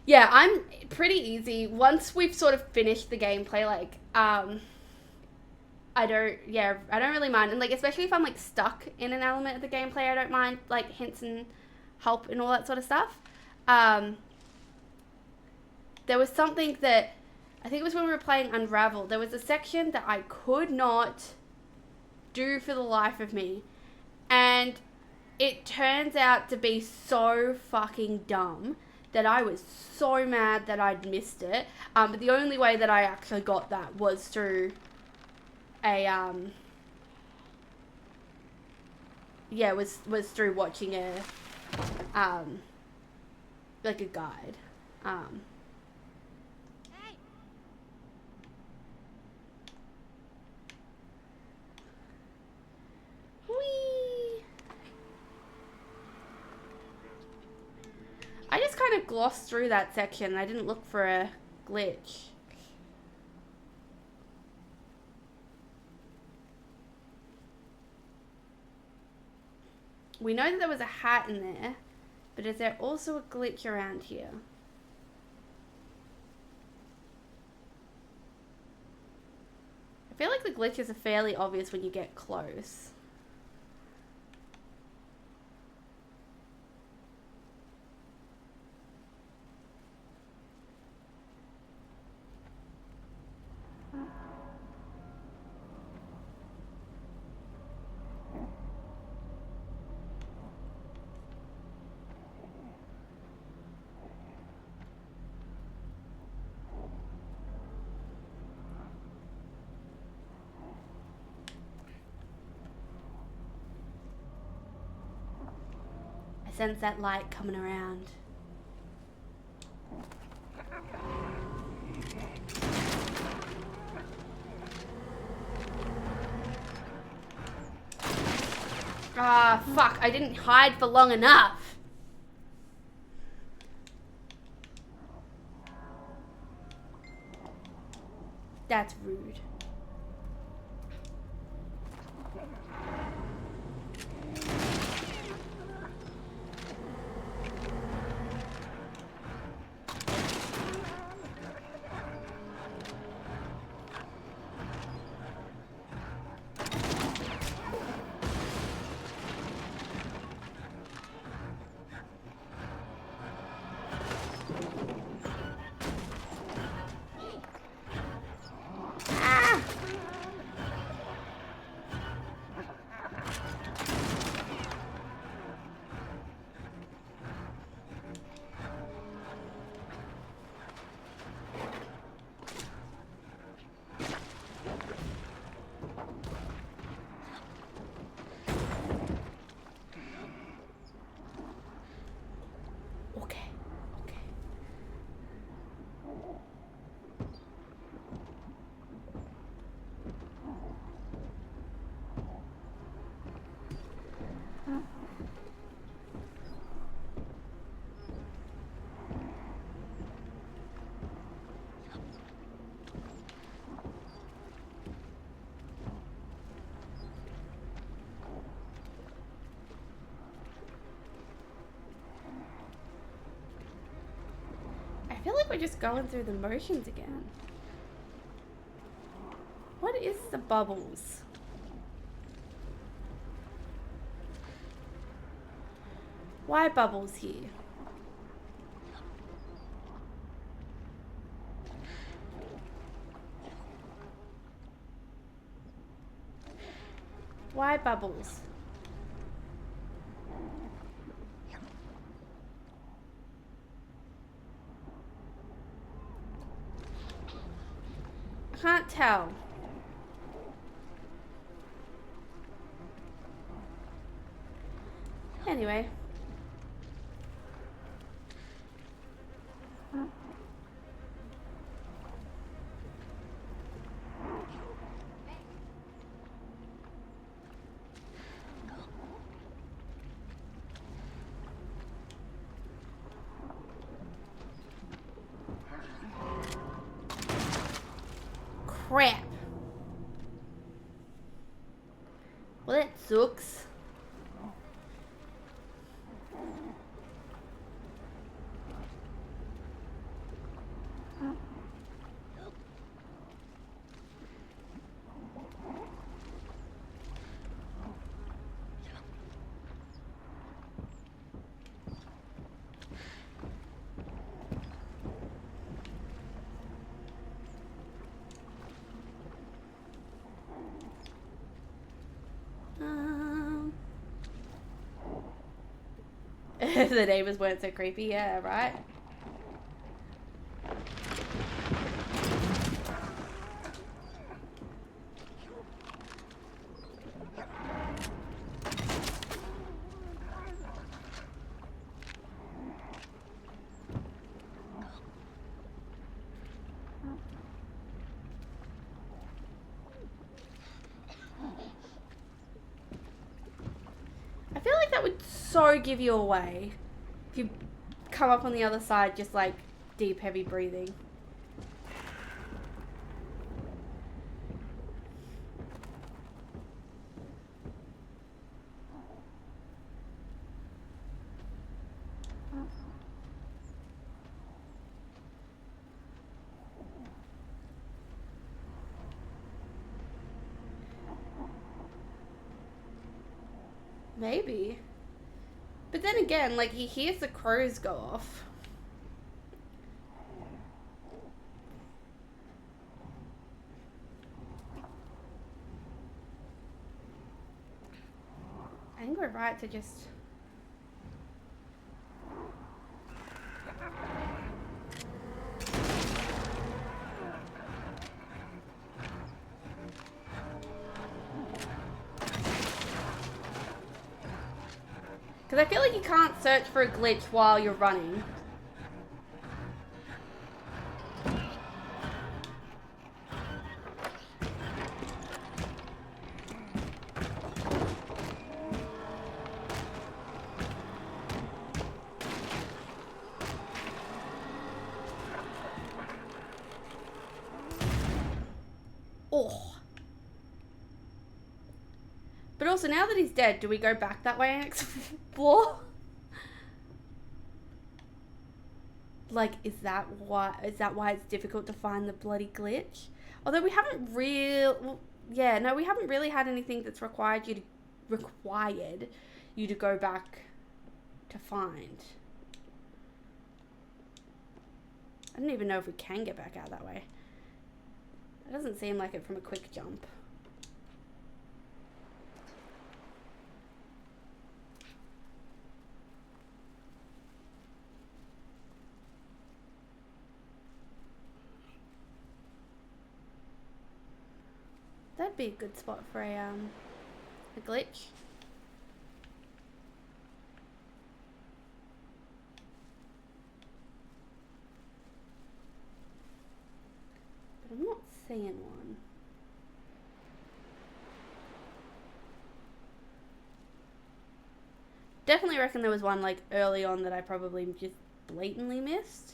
Yeah, I'm pretty easy. Once we've sort of finished the gameplay, like, I don't really mind. And, like, especially if I'm, like, stuck in an element of the gameplay, I don't mind, like, hints and help and all that sort of stuff. There was something that, I think it was when we were playing Unravel, there was a section that I could not do for the life of me, and it turns out to be so fucking dumb that I was so mad that I'd missed it. But the only way that I actually got that was through a was through watching a like a guide. Whee! I just kind of glossed through that section. I didn't look for a glitch. We know that there was a hat in there, but is there also a glitch around here? I feel like the glitches are fairly obvious when you get close. Sense that light coming around. Ah, fuck, I didn't hide for long enough. That's rude. Ah! feel like we're just going through the motions again. What is the bubbles? Why bubbles here? Why bubbles? I can't tell. Anyway. Crap. Well, that sucks. The neighbors weren't so creepy, yeah, right? I feel like that would so give you away if you come up on the other side just like deep heavy breathing. Maybe. But then again, like, he hears the crows go off. I think we're right to just... Because I feel like you can't search for a glitch while you're running. Oh. But also, now that he's dead, do we go back that way and explore? Like, is that why it's difficult to find the bloody glitch? Although we haven't well, yeah, no, we haven't really had anything that's required you to go back to find. I don't even know if we can get back out that way. It doesn't seem like it from a quick jump. That'd be a good spot for a glitch. But I'm not seeing one. Definitely reckon there was one like early on that I probably just blatantly missed.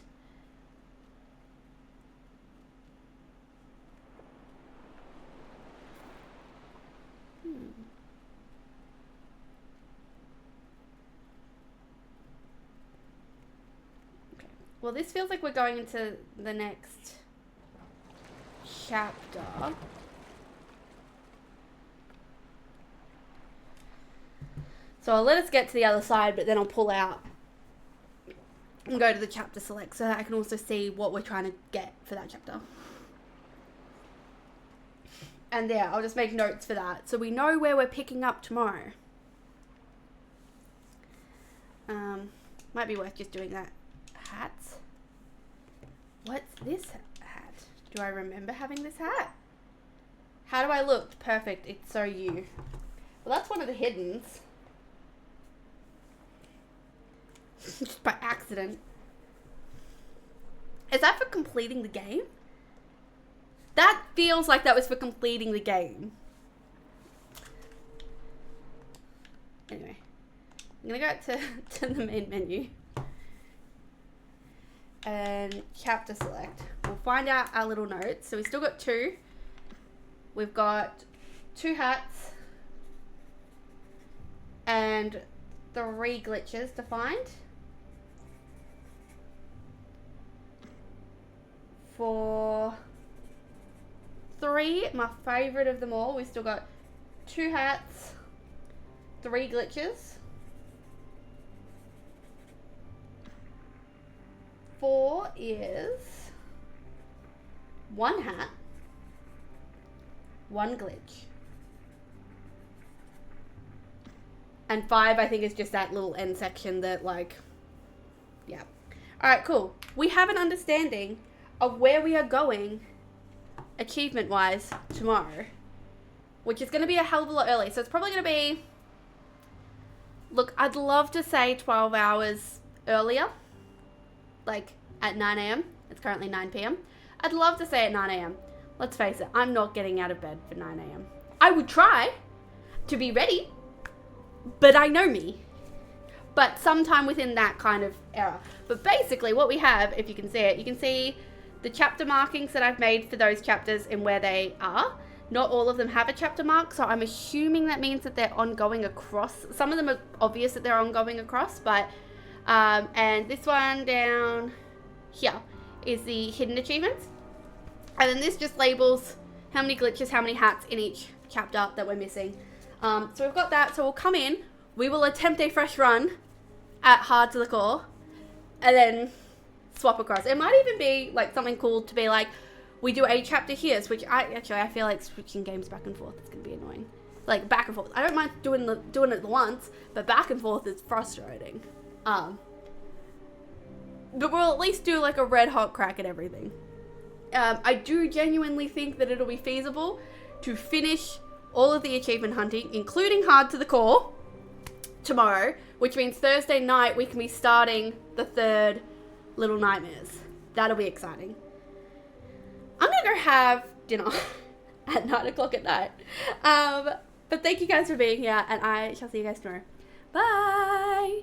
Well, this feels like we're going into the next chapter. So I'll let us get to the other side, but then I'll pull out and go to the chapter select so that I can also see what we're trying to get for that chapter. And yeah, I'll just make notes for that so we know where we're picking up tomorrow. Might be worth just doing that. Hats. What's this hat? Do I remember having this hat? How do I look? Perfect. It's so you. Well, that's one of the hiddens. Just by accident. Is that for completing the game? That feels like that was for completing the game. Anyway. I'm going to go to the main menu. And chapter select. We'll find out our little notes. So we've still got 2. We've got 2 hats. And 3 glitches to find. For 3, my favourite of them all, we've still got 2 hats, 3 glitches. 4 is 1 hat, 1 glitch. And 5, I think, is just that little end section that, like, yeah. Alright, cool. We have an understanding of where we are going achievement-wise tomorrow, which is going to be a hell of a lot early. So it's probably going to be, look, I'd love to say 12 hours earlier, like at 9 a.m. It's currently 9 p.m. I'd love to say at 9 a.m. Let's face it, I'm not getting out of bed for 9 a.m. I would try to be ready, but I know me. But sometime within that kind of era. But basically what we have, if you can see it, you can see the chapter markings that I've made for those chapters and where they are. Not all of them have a chapter mark, so I'm assuming that means that they're ongoing across. Some of them are obvious that they're ongoing across, but and this one down here is the hidden achievements. And then this just labels how many glitches, how many hats in each chapter that we're missing. So we've got that, so we'll come in, we will attempt a fresh run at hard to the core, and then swap across. It might even be like something cool to be like, we do a chapter here, which I feel like switching games back and forth is gonna be annoying. Like back and forth. I don't mind doing it at once, but back and forth is frustrating. But we'll at least do like a red hot crack at everything. I do genuinely think that it'll be feasible to finish all of the achievement hunting, including hard to the core, tomorrow, which means Thursday night we can be starting the 3rd Little Nightmares. That'll be exciting. I'm gonna go have dinner at 9 o'clock at night. But thank you guys for being here, and I shall see you guys tomorrow. Bye!